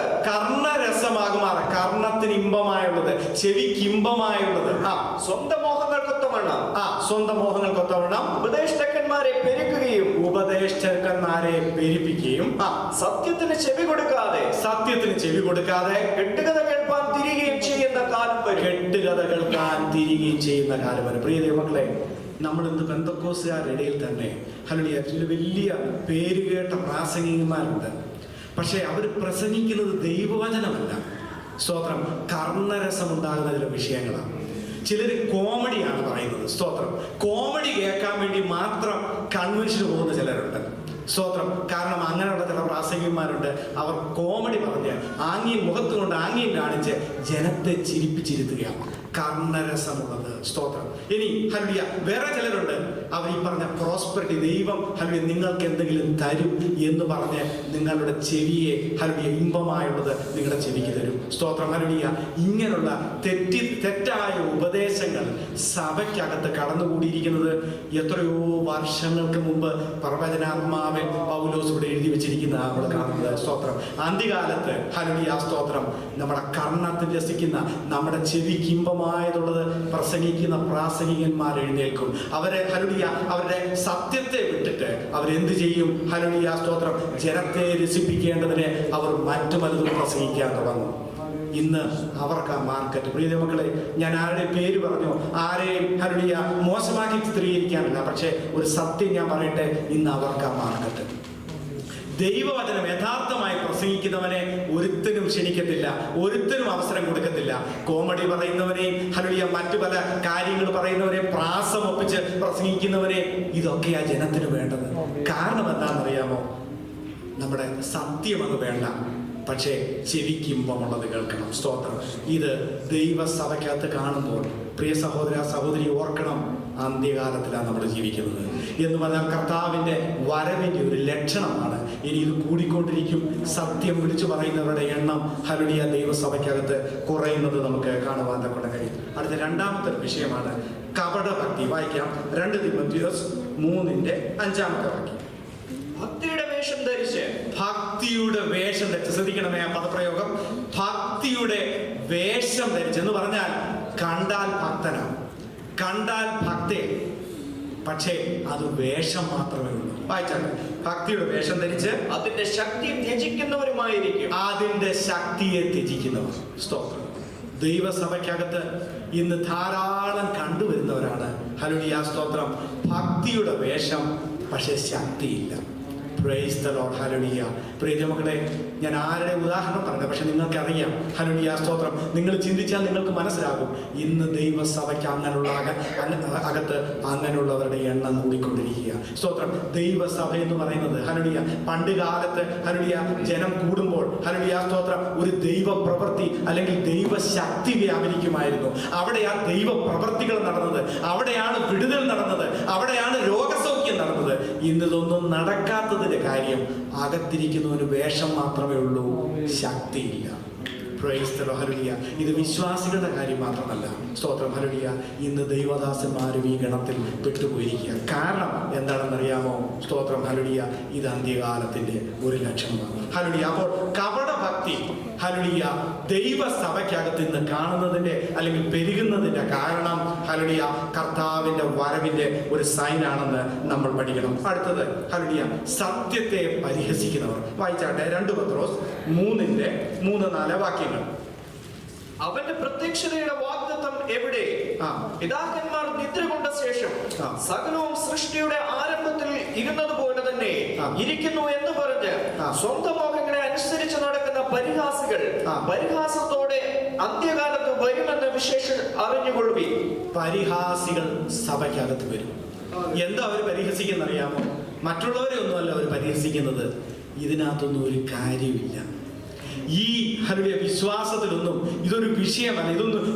കർണത്തിന് ഇമ്പമായുള്ളത്, ചെവിക്ക് ഇമ്പമായുള്ളത്, സ്വന്തം മോഹങ്ങൾക്കൊത്തവണ്ണം ഉപദേഷ്ടാക്കന്മാരെ പെരുപ്പിക്കുകയും സത്യത്തിന് ചെവി കൊടുക്കാതെ കെട്ടുകഥ കേൾപ്പാൻ തിരികെയും ചെയ്യുന്ന കാലം വരും. പ്രിയ ദൈവമക്കളെ, നമ്മൾ ഇന്ന് പെന്തക്കോസ്തുകാരുടെ ഇടയിൽ തന്നെ ഹല്ലേലൂയ ചില വലിയ പേരുകേട്ട പ്രാസംഗികന്മാരുണ്ട്. പക്ഷെ അവർ പ്രസംഗിക്കുന്നത് ദൈവവചനമല്ല. സ്തോത്രം. കർണരസമുണ്ടാകുന്ന ചില വിഷയങ്ങളാണ്. ചിലർ കോമഡിയാണ് പറയുന്നത്. സ്തോത്രം. കോമഡി കേൾക്കാൻ വേണ്ടി മാത്രം കൺവെൻഷന് പോകുന്ന ചിലരുണ്ട്. സ്തോത്രം. കാരണം അങ്ങനെയുള്ള ചില പ്രാസംഗികന്മാരുണ്ട്. അവർ കോമഡി പറഞ്ഞ് മുഖത്ത് കൊണ്ട് ആംഗ്യം കാണിച്ച് ജനത്തെ ചിരിപ്പിച്ചിരുത്തുകയാണ്. കർണരസമുള്ളത്. സ്തോത്രം. ഇനി ഹല്ലേലൂയ വേറെ ചിലരുണ്ട്. അവർ ഈ പറഞ്ഞ പ്രോസ്പെരിറ്റി, ദൈവം ഹല്ലേലൂയ നിങ്ങൾക്ക് എന്തെങ്കിലും തരും എന്ന് പറഞ്ഞ് നിങ്ങളുടെ ചെവിയെ ഹല്ലേലൂയ ഇമ്പമായുള്ളത് നിങ്ങളുടെ ചെവിക്ക് തരും. സ്തോത്രം. ഹല്ലേലൂയ ഇങ്ങനെയുള്ള തെറ്റായ ഉപദേശങ്ങൾ സഭയ്ക്കകത്ത് കടന്നുകൂടിയിരിക്കുന്നത് എത്രയോ വർഷങ്ങൾക്ക് മുമ്പ് പ്രവചനാത്മാവിൽ പൗലോസ് ഇവിടെ എഴുതി വെച്ചിരിക്കുന്ന നമ്മൾ കാണുന്നത്. സ്തോത്രം. അന്ത്യകാലത്ത് ഹല്ലേലൂയ സ്തോത്രം നമ്മുടെ കർണത്തിൽ രസിക്കുന്ന, നമ്മുടെ ചെവിക്ക് ഇമ്പമായതുള്ളത് പ്രസംഗിക്കുന്ന പ്രാസംഗികന്മാർ എഴുന്നേൽക്കും. അവരെ ഹല്ലേലൂയ അവരുടെ സത്യത്തെ വിട്ടിട്ട് അവരെന്ത് ചെയ്യും? ഹല്ലേലൂയ സ്തോത്രം. ജനത്തെ രസിപ്പിക്കേണ്ടതിന് അവർ മറ്റു പലതും പ്രസംഗിക്കാൻ തുടങ്ങും. ഇന്ന് അവർക്ക് ആ മാർക്കറ്റ്. പ്രിയ മക്കളെ, ഞാൻ ആരുടെ പേര് പറഞ്ഞു, ആരെയും ഹല്ലേലൂയ മോശമാക്കി ചിത്രീകരിക്കാനല്ല. പക്ഷേ ഒരു സത്യം ഞാൻ പറയട്ടെ, ഇന്ന് അവർക്ക് ആ മാർക്കറ്റ്. ദൈവവചനം യഥാർത്ഥമായി പ്രസംഗിക്കുന്നവനെ ഒരുത്തനും ക്ഷണിക്കത്തില്ല, ഒരുത്തനും അവസരം കൊടുക്കത്തില്ല. കോമഡി പറയുന്നവനെയും ഹല്ലേലൂയ മറ്റു പല കാര്യങ്ങൾ പറയുന്നവരെ, പ്രാസം ഒപ്പിച്ച് പ്രസംഗിക്കുന്നവരെ, ഇതൊക്കെയാ ജനത്തിന് വേണ്ടത്. കാരണം എന്താണെന്നറിയാമോ? നമ്മുടെ സത്യം അത് വേണ്ട, പക്ഷേ ചെവിക്കിമ്പമുള്ളത് കേൾക്കണം. സ്തോത്രം. ഇത് ദൈവസഭയ്ക്കകത്ത് കാണുമ്പോൾ പ്രിയ സഹോദര സഹോദരി ഓർക്കണം, അന്ത്യകാലത്തിലാണ് നമ്മൾ ജീവിക്കുന്നത് എന്ന് പറഞ്ഞാൽ കർത്താവിൻ്റെ വരവിൻ്റെ ഒരു ലക്ഷണമാണ്. ഇനി ഇത് കൂടിക്കൊണ്ടിരിക്കും. സത്യം വിളിച്ചു പറയുന്നവരുടെ എണ്ണം ഹല്ലേലൂയ ദൈവസഭയ്ക്കകത്ത് കുറയുന്നത് നമുക്ക് കാണുവാൻ കൊണ്ട് കഴിയും. അടുത്ത രണ്ടാമത്തെ വിഷയമാണ് കപടഭക്തി. വായിക്കാം 2 തിമോഥെയോസ് 3:5 വാക്യം. ഭക്തിയുടെ വേഷം ധരിച്ച് ശ്രദ്ധിക്കണമേ ആ പദപ്രയോഗം. ഭക്തിയുടെ വേഷം ധരിച്ച് എന്ന് പറഞ്ഞാൽ കണ്ടാൽ ഭക്തനാണ്, കണ്ടാൽ ഭക്തേ, പക്ഷേ അത് വേഷം മാത്രമേ ഉള്ളൂ. വായിച്ചാൽ ഭക്തിയുടെ വേഷം ധരിച്ച് അതിന്റെ ശക്തിയെ ത്യജിക്കുന്നവരുമായിരിക്കും. അതിന്റെ ശക്തിയെ ത്യജിക്കുന്നവർ. സ്തോത്രം. ദൈവസഭയ്ക്കകത്ത് ഇന്ന് ധാരാളം കണ്ടുവരുന്നവരാണ് ഹല്ലേലൂയ സ്തോത്രം. ഭക്തിയുടെ വേഷം, പക്ഷെ ശക്തിയില്ല. Praise the lord. ഹല്ലേലൂയ. പ്രിയ മക്കളെ, ഞാൻ ആരുടെ ഉദാഹരണം പറഞ്ഞു, പക്ഷെ നിങ്ങൾക്കറിയാം ഹല്ലേലൂയ സ്തോത്രം. നിങ്ങൾ ചിന്തിച്ചാൽ നിങ്ങൾക്ക് മനസ്സിലാകും. ഇന്ന് ദൈവസഭയ്ക്ക് അങ്ങനെയുള്ള അകത്ത് അങ്ങനെയുള്ളവരുടെ എണ്ണം കൂടിക്കൊണ്ടിരിക്കുക. സ്തോത്രം. ദൈവസഭ എന്ന് പറയുന്നത് ഹല്ലേലൂയ പണ്ട് കാലത്ത് ഹല്ലേലൂയ ജനം കൂടുമ്പോൾ ഹല്ലേലൂയ സ്തോത്രം ഒരു ദൈവ പ്രവൃത്തി അല്ലെങ്കിൽ ദൈവശക്തി വ്യാപരിക്കുമായിരുന്നു. അവിടെയാണ് ദൈവപ്രവൃത്തികൾ നടന്നത്, അവിടെയാണ് വിടുതൽ നടന്നത്, അവിടെയാണ് രോഗസൗഖ്യം നടന്നത്. ഇന്നിതൊന്നും നടക്കാത്തതിന്റെ കാര്യം അകത്തിരിക്കുന്നവന് വേഷം മാത്രമേ ഉള്ളൂ, ശക്തിയില്ല. Praise the lord. ഹല്ലേലൂയ. ഇത് വിശ്വാസികളുടെ കാര്യം മാത്രമല്ല. സ്തോത്രം. ഹല്ലേലൂയ. ഇന്ന് ദൈവദാസന്മാരും ഈ ഗണത്തിൽ പെട്ടുപോയിരിക്കുക. കാരണം എന്താണെന്നറിയാമോ? സ്തോത്രം. ഹല്ലേലൂയ. ഇത് അന്ത്യകാലത്തിന്റെ ഒരു ലക്ഷണമാണ്. ഹല്ലേലൂയ. അപ്പോൾ കപടഭക്തി ഹല്ലേലൂയ ദൈവസഭയ്ക്കകത്ത് ഇന്ന് കാണുന്നതിന്റെ അല്ലെങ്കിൽ പെരുകുന്നതിന്റെ കാരണം ഹല്ലേലൂയ കർത്താവിന്റെ വരവിന്റെ ഒരു സൈൻ ആണെന്ന് നമ്മൾ പഠിക്കണം. അടുത്തത് ഹല്ലേലൂയ സത്യത്തെ പരിഹസിക്കുന്നവർ. വായിച്ചാട്ടെ 2 പത്രോസ് 3:3-4 വാക്യങ്ങൾ. അവന്റെ പ്രത്യക്ഷതയുടെ വാഗ്ദത്തം എവിടെ? പിതാക്കന്മാർ നിദ്ര കൊണ്ട ശേഷം സകലവും സൃഷ്ടിയുടെ ആരംഭത്തിൽ ഇരുന്നതുപോലെ തന്നെ ഇരിക്കുന്നു എന്ന് പറഞ്ഞ് സ്വന്തം മോഹങ്ങളെ അനുസരിച്ച് നടക്കുന്ന പരിഹാസികൾ പരിഹാസത്തോടെ അന്ത്യകാലത്ത് വരുമെന്ന് വിശേഷം അറിഞ്ഞുകൊള്ളുവി. പരിഹാസികൾ സഭയ്ക്കകത്ത് വരും. എന്താ അവർ പരിഹസിക്കുന്നറിയാമോ? മറ്റുള്ളവരെ ഒന്നുമല്ല അവർ പരിഹസിക്കുന്നത്. ഇതിനകത്തൊന്നും ഒരു കാര്യമില്ല. ഈ ഹല്ലേലൂയ വിശ്വാസത്തിലൊന്നും ഇതൊരു വിഷയമല്ല,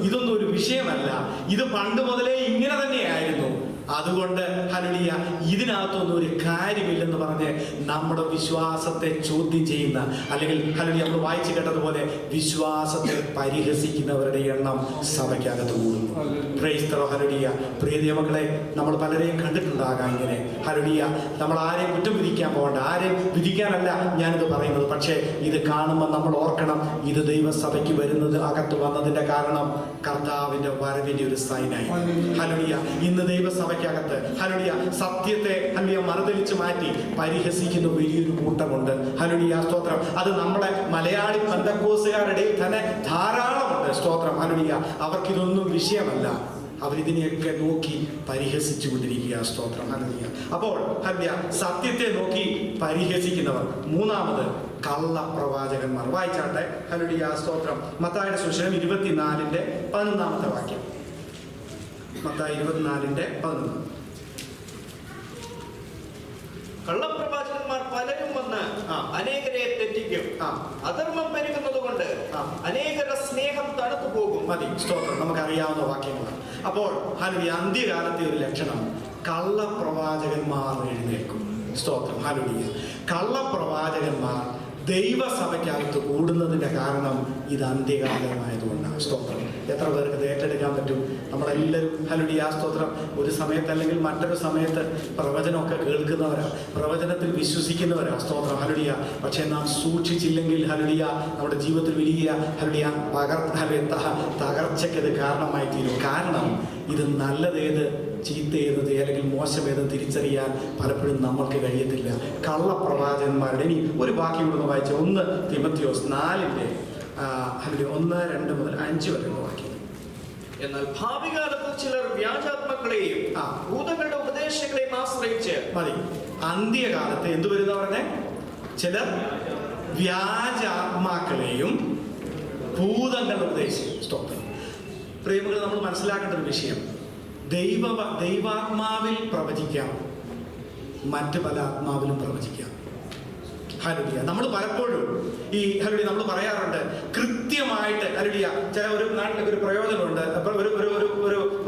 ഇതൊന്നും ഒരു വിഷയമല്ല. ഇത് പണ്ട് മുതലേ ഇങ്ങനെ തന്നെയായിരുന്നു. അതുകൊണ്ട് ഹല്ലേലൂയ ഇതിനകത്തൊന്നും ഒരു കാര്യമില്ലെന്ന് പറഞ്ഞ് നമ്മുടെ വിശ്വാസത്തെ ചോദ്യം ചെയ്യുന്ന, അല്ലെങ്കിൽ ഹല്ലേലൂയ നമ്മൾ വായിച്ചു കേട്ടതുപോലെ വിശ്വാസത്തെ പരിഹസിക്കുന്നവരുടെ എണ്ണം സഭയ്ക്കകത്ത് കൂടുന്നു. Price the lord. ഹല്ലേലൂയ. പ്രിയ ദൈവമക്കളെ, നമ്മൾ പലരെയും കണ്ടിട്ടുണ്ടാകാം ഇങ്ങനെ. ഹല്ലേലൂയ. നമ്മൾ ആരെയും കുറ്റം വിധിക്കാൻ പോകണ്ട, ആരെയും വിധിക്കാനല്ല ഞാനിത് പറയുന്നത്. പക്ഷേ ഇത് കാണുമ്പോൾ നമ്മൾ ഓർക്കണം, ഇത് ദൈവസഭയ്ക്ക് വരുന്നത്, അകത്ത് വന്നതിന്റെ കാരണം കർത്താവിന്റെ വരവിന്റെ ഒരു സൈനായി. ഹല്ലേലൂയ. ഇന്ന് ദൈവസഭയ്ക്കകത്ത് ഹല്ലേലൂയ സത്യത്തെ ഹല്ലേലൂയ മറുതലിച്ച് മാറ്റി പരിഹസിക്കുന്ന വലിയൊരു കൂട്ടമുണ്ട്. ഹല്ലേലൂയ സ്തോത്രം. അത് നമ്മളെ മലയാളി പെന്തക്കോസ്തുകാരുടെ തന്നെ ധാരാളമുണ്ട്. സ്തോത്രം. ഹല്ലേലൂയ. അവർക്കിതൊന്നും വിഷയമല്ല, അവരിതിനെയൊക്കെ നോക്കി പരിഹസിച്ചു കൊണ്ടിരിക്കുക. സ്തോത്രം. ഹല്ലേലൂയ. അപ്പോൾ ഹല്ലേലൂയ സത്യത്തെ നോക്കി പരിഹസിക്കുന്നവർ. മൂന്നാമത് കള്ളപ്രവാചകന്മാർ. വായിച്ചാട്ടെ. ഹല്ലേലൂയ സ്തോത്രം. മത്തായിയുടെ സുവിശേഷം 24:11 വാക്യം. മത്തായി 24:11. കള്ളപ്രവാചകന്മാർ പലരും വന്ന് അനേകരെ തെറ്റിക്കും. അധർമ്മം പെരുകുന്നത് കൊണ്ട് അനേകരുടെ സ്നേഹം തണുത്തു പോകും. മതി. സ്തോത്രം. നമുക്കറിയാവുന്ന വാക്യങ്ങളാണ്. അപ്പോൾ ഹല്ലേലൂയ അന്ത്യകാലത്തെ ഒരു ലക്ഷണം, കള്ളപ്രവാചകന്മാർ എഴുന്നേൽക്കും. സ്തോത്രം. ഹല്ലേലൂയ. കള്ളപ്രവാചകന്മാർ ദൈവസഭയ്ക്കകത്ത് കൂടുന്നതിന്റെ കാരണം ഇത് അന്ത്യകാലമായതുകൊണ്ടാണ്. സ്തോത്രം. എത്ര പേർക്ക് ഇത് ഏറ്റെടുക്കാൻ പറ്റും? നമ്മളെല്ലാവരും ഹല്ലേലൂയ സ്തോത്രം ഒരു സമയത്ത് അല്ലെങ്കിൽ മറ്റൊരു സമയത്ത് പ്രവചനമൊക്കെ കേൾക്കുന്നവരാ, പ്രവചനത്തിൽ വിശ്വസിക്കുന്നവരാ. സ്തോത്രം. ഹല്ലേലൂയ. പക്ഷേ നാം സൂക്ഷിച്ചില്ലെങ്കിൽ ഹല്ലേലൂയ നമ്മുടെ ജീവിതത്തിൽ വലിയ ഹല്ലേലൂയ തകർച്ചയ്ക്ക് ഇത് കാരണമായി തീരും. കാരണം ഇത് നല്ലതേത് ചീത്തയേത് അല്ലെങ്കിൽ മോശമേത് തിരിച്ചറിയാൻ പലപ്പോഴും നമ്മൾക്ക് കഴിയത്തില്ല. കള്ളപ്രവാചകന്മാരുടെ. ഇനി ഒരു വാക്യം കൂടെ വായിച്ച 1 തിമോഥെയോസ് 4:1, 2 മുതൽ 5 വരെയുള്ള വാക്യം. എന്നാൽ ഭാവി കാലത്ത് ചിലർ വ്യാജാത്മാക്കളെയും ഭൂതങ്ങളുടെ ഉപദേശങ്ങളെയും ആശ്രയിച്ച്. മതി. അന്ത്യകാലത്ത് എന്ത് വരുന്ന പറഞ്ഞേ? ചിലർ വ്യാജാത്മാക്കളെയും ഭൂതങ്ങളുടെ ഉപദേശിക്കും. സ്തോത്രം. പ്രിയമുകൾ, നമ്മൾ മനസ്സിലാക്കേണ്ട ഒരു വിഷയം, ദൈവാത്മാവിൽ പ്രവചിക്കാം, മറ്റ് പല ആത്മാവിലും പ്രവചിക്കാം. ഹല്ലേലൂയ. നമ്മൾ പലപ്പോഴും ഈ ഹല്ലേലൂയ നമ്മൾ പറയാറുണ്ട് കൃത്യമായിട്ട് ഹല്ലേലൂയ. ചില ഒരു നാട്ടിലൊക്കെ ഒരു പ്രയോജനമുണ്ട്,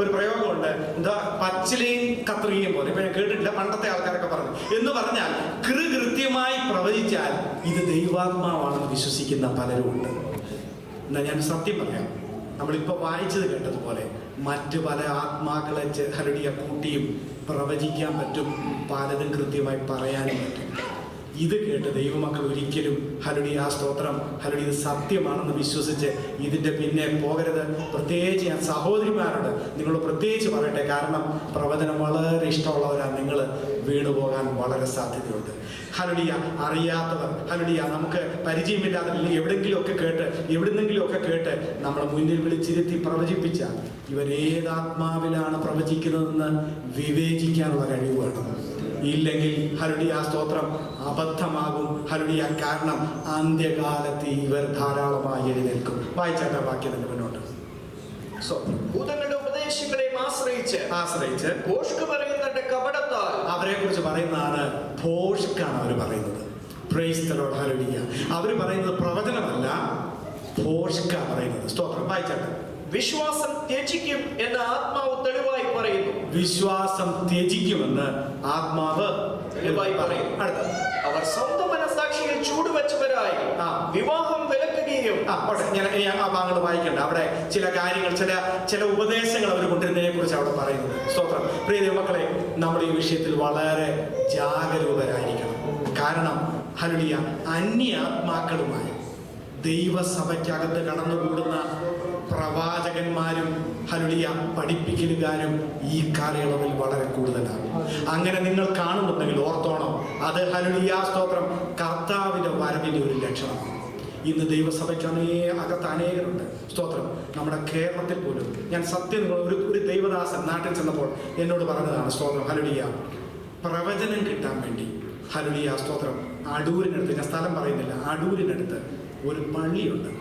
ഒരു പ്രയോഗമുണ്ട്, എന്താ പച്ചിലയും കത്രികയും പോലെ. ഇപ്പൊ ഞാൻ കേട്ടിട്ടില്ല, പണ്ടത്തെ ആൾക്കാരൊക്കെ പറഞ്ഞു എന്ന് പറഞ്ഞാൽ കൃത്യമായി പ്രവചിച്ചാൽ ഇത് ദൈവാത്മാവാണെന്ന് വിശ്വസിക്കുന്ന പലരും ഉണ്ട്. എന്നാ ഞാൻ സത്യം പറയാം, നമ്മളിപ്പോൾ വായിച്ചത് കേട്ടതുപോലെ മറ്റ് പല ആത്മാക്കളെ ഹല്ലേലൂയ കൂട്ടിയും പ്രവചിക്കാൻ പറ്റും, പലതും കൃത്യമായി പറയാനും പറ്റും. ഇത് കേട്ട് ദൈവമക്കൾ ഒരിക്കലും ഹല്ലേലൂയ സ്തോത്രം ഹല്ലേലൂയ ഇത് സത്യമാണെന്ന് വിശ്വസിച്ച് ഇതിൻ്റെ പിന്നെ പോകരുത്. പ്രത്യേകിച്ച് ഞാൻ സഹോദരിമാരോട് നിങ്ങൾ പ്രത്യേകിച്ച് പറയട്ടെ, കാരണം പ്രവചനം വളരെ ഇഷ്ടമുള്ളവരാണ് നിങ്ങൾ, വീണുപോകാൻ വളരെ സാധ്യതയുണ്ട്. ഹല്ലേലൂയ. അറിയാത്തവർ ഹല്ലേലൂയ നമുക്ക് പരിചയമില്ലാതെ എവിടെയെങ്കിലുമൊക്കെ കേട്ട് നമ്മളെ മുന്നിൽ വിളിച്ചിരുത്തി പ്രവചിപ്പിച്ച ഇവരേതാത്മാവിലാണ് പ്രവചിക്കുന്നതെന്ന് വിവേചിക്കാനുള്ള കഴിവ് വേണം. ഇല്ലെങ്കിൽ ഹല്ലേലൂയ സ്തോത്രം അബദ്ധമാകും. ഹല്ലേലൂയ. കാരണം അന്ത്യകാലത്ത് ഇവർ ധാരാളമായി എഴുന്നേൽക്കും. വായിച്ചാട്ട വാക്യത്തിന്റെ മുന്നോട്ട്. ഭൂതങ്ങളുടെ ഉപദേശങ്ങളെയും ആശ്രയിച്ച് ഭോഷ്ക് പറയുന്നതിന്റെ കപടത്താൽ. അവരെ കുറിച്ച് പറയുന്നതാണ് ഭോഷ്കാണ് അവർ പറയുന്നത്. Price the lord. ഹല്ലേലൂയ. അവർ പറയുന്നത് പ്രവചനമല്ല, ഭോഷ്ക പറയുന്നത്. സ്തോത്രം. വായിച്ചാട്ടെ. വിശ്വാസം ത്യജിക്കും എന്ന് ആത്മാവ് തെളിവായി പറയുന്നു. വിശ്വാസം ത്യജിക്കുമെന്ന് ആത്മാവ് തെളിവായി പറയുന്നു. അവർ സ്വന്തം മനസാക്ഷിയിൽ ചൂടുവെച്ചവരായി വിവാഹം വിലക്കുകയും. ഞാൻ ആ ഭാഗങ്ങൾ വായിക്കണ്ട. അവിടെ ചില കാര്യങ്ങൾ, ചില ഉപദേശങ്ങൾ അവർ കൊണ്ടിരുന്നതിനെ കുറിച്ച് അവിടെ പറയുന്നത്. സ്തോത്രം. പ്രിയ ദൈവമക്കളെ, നമ്മൾ ഈ വിഷയത്തിൽ വളരെ ജാഗരൂകരായിരിക്കണം. കാരണം ഹല്ലേലൂയ അന്യാത്മാക്കളുമായി ദൈവസഭയ്ക്കകത്ത് കടന്നുകൂടുന്ന പ്രവാചകന്മാരും ഹല്ലേലൂയ പഠിപ്പിക്കലുകാരും ഈ കാലയളവിൽ വളരെ കൂടുതലാണ്. അങ്ങനെ നിങ്ങൾ കാണുന്നുണ്ടെങ്കിൽ ഓർത്തോണം, അത് ഹല്ലേലൂയ സ്തോത്രം കർത്താവിന്റെ വരവിന്റെ ഒരു ലക്ഷണമാണ്. ഇന്ന് ദൈവസഭയ്ക്ക് അകത്ത് അനേകരുണ്ട്. സ്തോത്രം. നമ്മുടെ കേരളത്തിൽ പോലും ഞാൻ സത്യം ഒരു ദൈവദാസൻ നാട്ടിൽ ചെന്നപ്പോൾ എന്നോട് പറഞ്ഞതാണ്. സ്തോത്രം. ഹല്ലേലൂയ. പ്രവചനം കിട്ടാൻ വേണ്ടി ഹല്ലേലൂയ സ്തോത്രം അടൂരിനടുത്ത്, ഞാൻ സ്ഥലം പറയുന്നില്ല, അടൂരിനടുത്ത് ഒരു പള്ളിയുണ്ട്.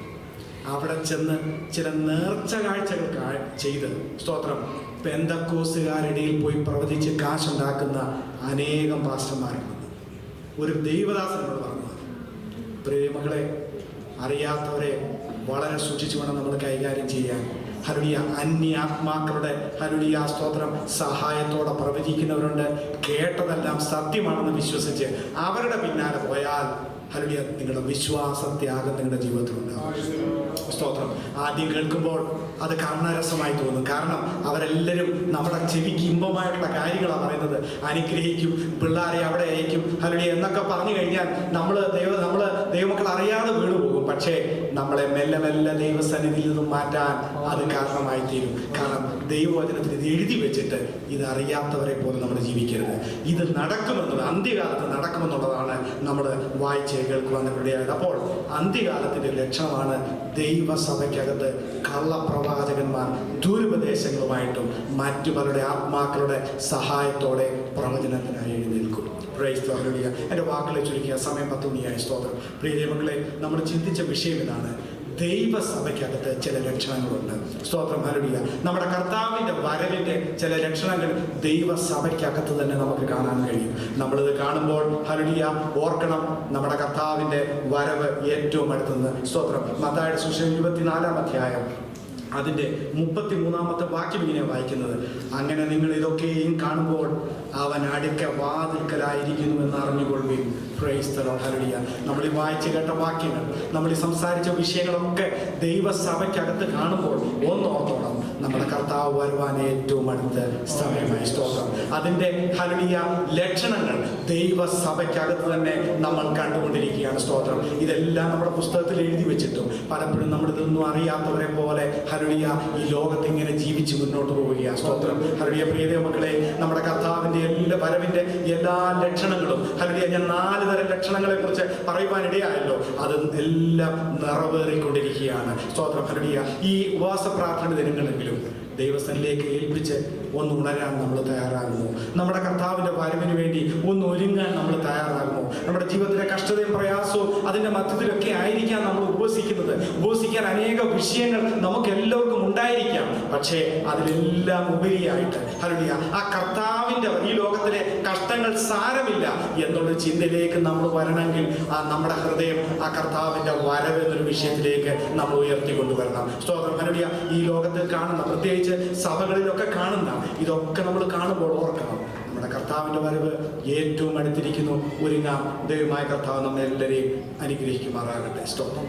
അവിടെ ചെന്ന് ചില നേർച്ച കാഴ്ചകൾ ചെയ്ത് സ്തോത്രം പെന്തക്കോസ്തുകാരിടയിൽ പോയി പ്രവചിച്ച് കാശുണ്ടാക്കുന്ന അനേകം പാസ്റ്റർമാരുണ്ട്. ഒരു ദൈവദാസനോട് പറഞ്ഞത്, പ്രിയമകളെ, അറിയാത്തവരെ വളരെ സൂക്ഷിച്ചു വേണം നമ്മൾ കൈകാര്യം ചെയ്യാൻ. ഹല്ലേലൂയ. അന്യാത്മാക്കളുടെ ഹല്ലേലൂയ സ്തോത്രം സഹായത്തോടെ പ്രവചിക്കുന്നവരുണ്ട്. കേട്ടതെല്ലാം സത്യമാണെന്ന് വിശ്വസിച്ച് അവരുടെ പിന്നാലെ പോയാൽ ഹല്ലേലൂയ നിങ്ങളുടെ വിശ്വാസത്യാഗം നിങ്ങളുടെ ജീവിതത്തിലുണ്ടാവും. സ്തോത്രം. ആദ്യം കേൾക്കുമ്പോൾ അത് കർണരസമായി തോന്നും. കാരണം അവരെല്ലാവരും നമ്മുടെ ചെവിക്ക് ഇമ്പമായിട്ടുള്ള കാര്യങ്ങളാണ് പറയുന്നത്. അനുഗ്രഹിക്കും, പിള്ളേരെ അവിടെ അയക്കും, ഹല്ലേലൂയ എന്നൊക്കെ പറഞ്ഞു കഴിഞ്ഞാൽ നമ്മൾ ദൈവമക്കൾ അറിയാതെ വീണുപോകും. പക്ഷേ നമ്മളെ മെല്ലെ മെല്ലെ ദൈവസന്നിധിയിൽ നിന്നും മാറ്റാൻ അത് കാരണമായി തീരും. കാരണം ദൈവവചനത്തിൽ ഇത് എഴുതി വെച്ചിട്ട് ഇതറിയാത്തവരെ പോലെ നമ്മൾ ജീവിക്കരുത്. ഇത് നടക്കുമെന്നത്, അന്ത്യകാലത്ത് നടക്കുമെന്നുള്ളതാണ് നമ്മൾ വായിച്ച് കേൾക്കുവാൻ ഇടയായത്. അപ്പോൾ അന്ത്യകാലത്തിന്റെ ലക്ഷണമാണ് ദൈവസഭയ്ക്കകത്ത് കള്ളപ്രവാചകന്മാർ ദുരുപദേശങ്ങളുമായിട്ടും മറ്റു പലരുടെ ആത്മാക്കളുടെ സഹായത്തോടെ പ്രവചനത്തിനായി എഴുന്നേൽക്കും. എൻ്റെ വാക്കുകളെ ചുരുക്കിയ സമയം 10 മണിയായി. സ്തോത്രം. പ്രിയ ദൈവങ്ങളെ, നമ്മൾ ചിന്തിച്ച വിഷയം ഇതാണ്. ദൈവസഭയ്ക്കകത്ത് ചില ലക്ഷണങ്ങളുണ്ട്. സ്തോത്രം. ഹല്ലേലൂയ. നമ്മുടെ കർത്താവിൻ്റെ വരവിൻ്റെ ചില ലക്ഷണങ്ങൾ ദൈവസഭയ്ക്കകത്ത് തന്നെ നമുക്ക് കാണാൻ കഴിയും. നമ്മളിത് കാണുമ്പോൾ ഹല്ലേലൂയ ഓർക്കണം, നമ്മുടെ കർത്താവിൻ്റെ വരവ് ഏറ്റവും അടുത്തുനിന്ന്. സ്തോത്രം. മത്തായിയുടെ സുവിശേഷം 24-ാം അധ്യായം അതിൻ്റെ 33-ാമത്തെ വാക്യം ഇങ്ങനെ വായിക്കുന്നത്: അങ്ങനെ നിങ്ങൾ ഇതൊക്കെയും കാണുമ്പോൾ അവൻ അടുക്ക വാതിൽക്കലായിരിക്കുന്നു എന്ന് അറിഞ്ഞുകൊള്ളുവിൻ. Praise the lord. ഹല്ലേലൂയ. നമ്മൾ ഈ വായിച്ച് കേട്ട വാക്യങ്ങൾ, നമ്മൾ ഈ സംസാരിച്ച വിഷയങ്ങളൊക്കെ ദൈവസഭയ്ക്കകത്ത് കാണുമ്പോൾ ഒന്നോർത്തോണം, നമ്മുടെ കർത്താവ് വരുവാൻ ഏറ്റവും അടുത്ത സമയമായി. സ്തോത്രം. അതിൻ്റെ ഹല്ലേലൂയ ലക്ഷണങ്ങൾ ദൈവസഭയ്ക്കകത്ത് തന്നെ നമ്മൾ കണ്ടുകൊണ്ടിരിക്കുകയാണ്. സ്തോത്രം. ഇതെല്ലാം നമ്മുടെ പുസ്തകത്തിൽ എഴുതി വെച്ചിട്ടും പലപ്പോഴും നമ്മളിതൊന്നും അറിയാത്തവരെ പോലെ ഹല്ലേലൂയ ഈ ലോകത്ത് ഇങ്ങനെ ജീവിച്ച് മുന്നോട്ട് പോവുകയാണ്. സ്തോത്രം. ഹല്ലേലൂയ. പ്രിയ മക്കളെ, നമ്മുടെ കർത്താവിൻ്റെ എല്ലാ വരവിൻ്റെ എല്ലാ ലക്ഷണങ്ങളും ഹല്ലേലൂയ, ഞാൻ 4 തരം ലക്ഷണങ്ങളെ കുറിച്ച് പറയുവാനിടയായല്ലോ, അത് എല്ലാം നിറവേറിക്കൊണ്ടിരിക്കുകയാണ്. സ്തോത്രം. ഹല്ലേലൂയ. ഈ ഉപവാസ പ്രാർത്ഥന ദിനങ്ങളെങ്കിലും ദൈവസ്ഥനിലേക്ക് ഏൽപ്പിച്ച് ഒന്ന് ഉണരാൻ നമ്മൾ തയ്യാറാകുമോ? നമ്മുടെ കർത്താവിൻ്റെ വരവിന് വേണ്ടി ഒന്ന് ഒരുങ്ങാൻ നമ്മൾ തയ്യാറാകുമോ? നമ്മുടെ ജീവിതത്തിലെ കഷ്ടതയും പ്രയാസവും അതിൻ്റെ മധ്യത്തിലൊക്കെ ആയിരിക്കാം നമ്മൾ ഉപവസിക്കുന്നത്. ഉപവസിക്കാൻ അനേക വിഷയങ്ങൾ നമുക്ക് എല്ലാവർക്കും ഉണ്ടായിരിക്കാം. പക്ഷേ അതിലെല്ലാം ഉപരിയായിട്ട് ഹല്ലേലൂയ ആ കർത്താവിൻ്റെ ഈ ലോകത്തിലെ കഷ്ടങ്ങൾ സാരമില്ല എന്നുള്ള ചിന്തയിലേക്ക് നമ്മൾ വരണമെങ്കിൽ നമ്മുടെ ഹൃദയം ആ കർത്താവിൻ്റെ വരവ് എന്നൊരു വിഷയത്തിലേക്ക് നമ്മൾ ഉയർത്തിക്കൊണ്ടുവരണം. സ്തോത്രം. ഹല്ലേലൂയ. ഈ ലോകത്തിൽ കാണുന്ന, പ്രത്യേകിച്ച് സഭകളിലൊക്കെ കാണുന്ന ഇതൊക്കെ നമ്മൾ കാണുമ്പോൾ ഓർക്കണം, നമ്മുടെ കർത്താവിൻ്റെ വരവ് ഏറ്റവും അടുത്തിരിക്കുന്നു. ഒരുങ്ങാം. ദൈവമായ കർത്താവ് നമ്മെ എല്ലാവരെയും അനുഗ്രഹിക്കുമാറാകട്ടെ. സ്തോത്രം.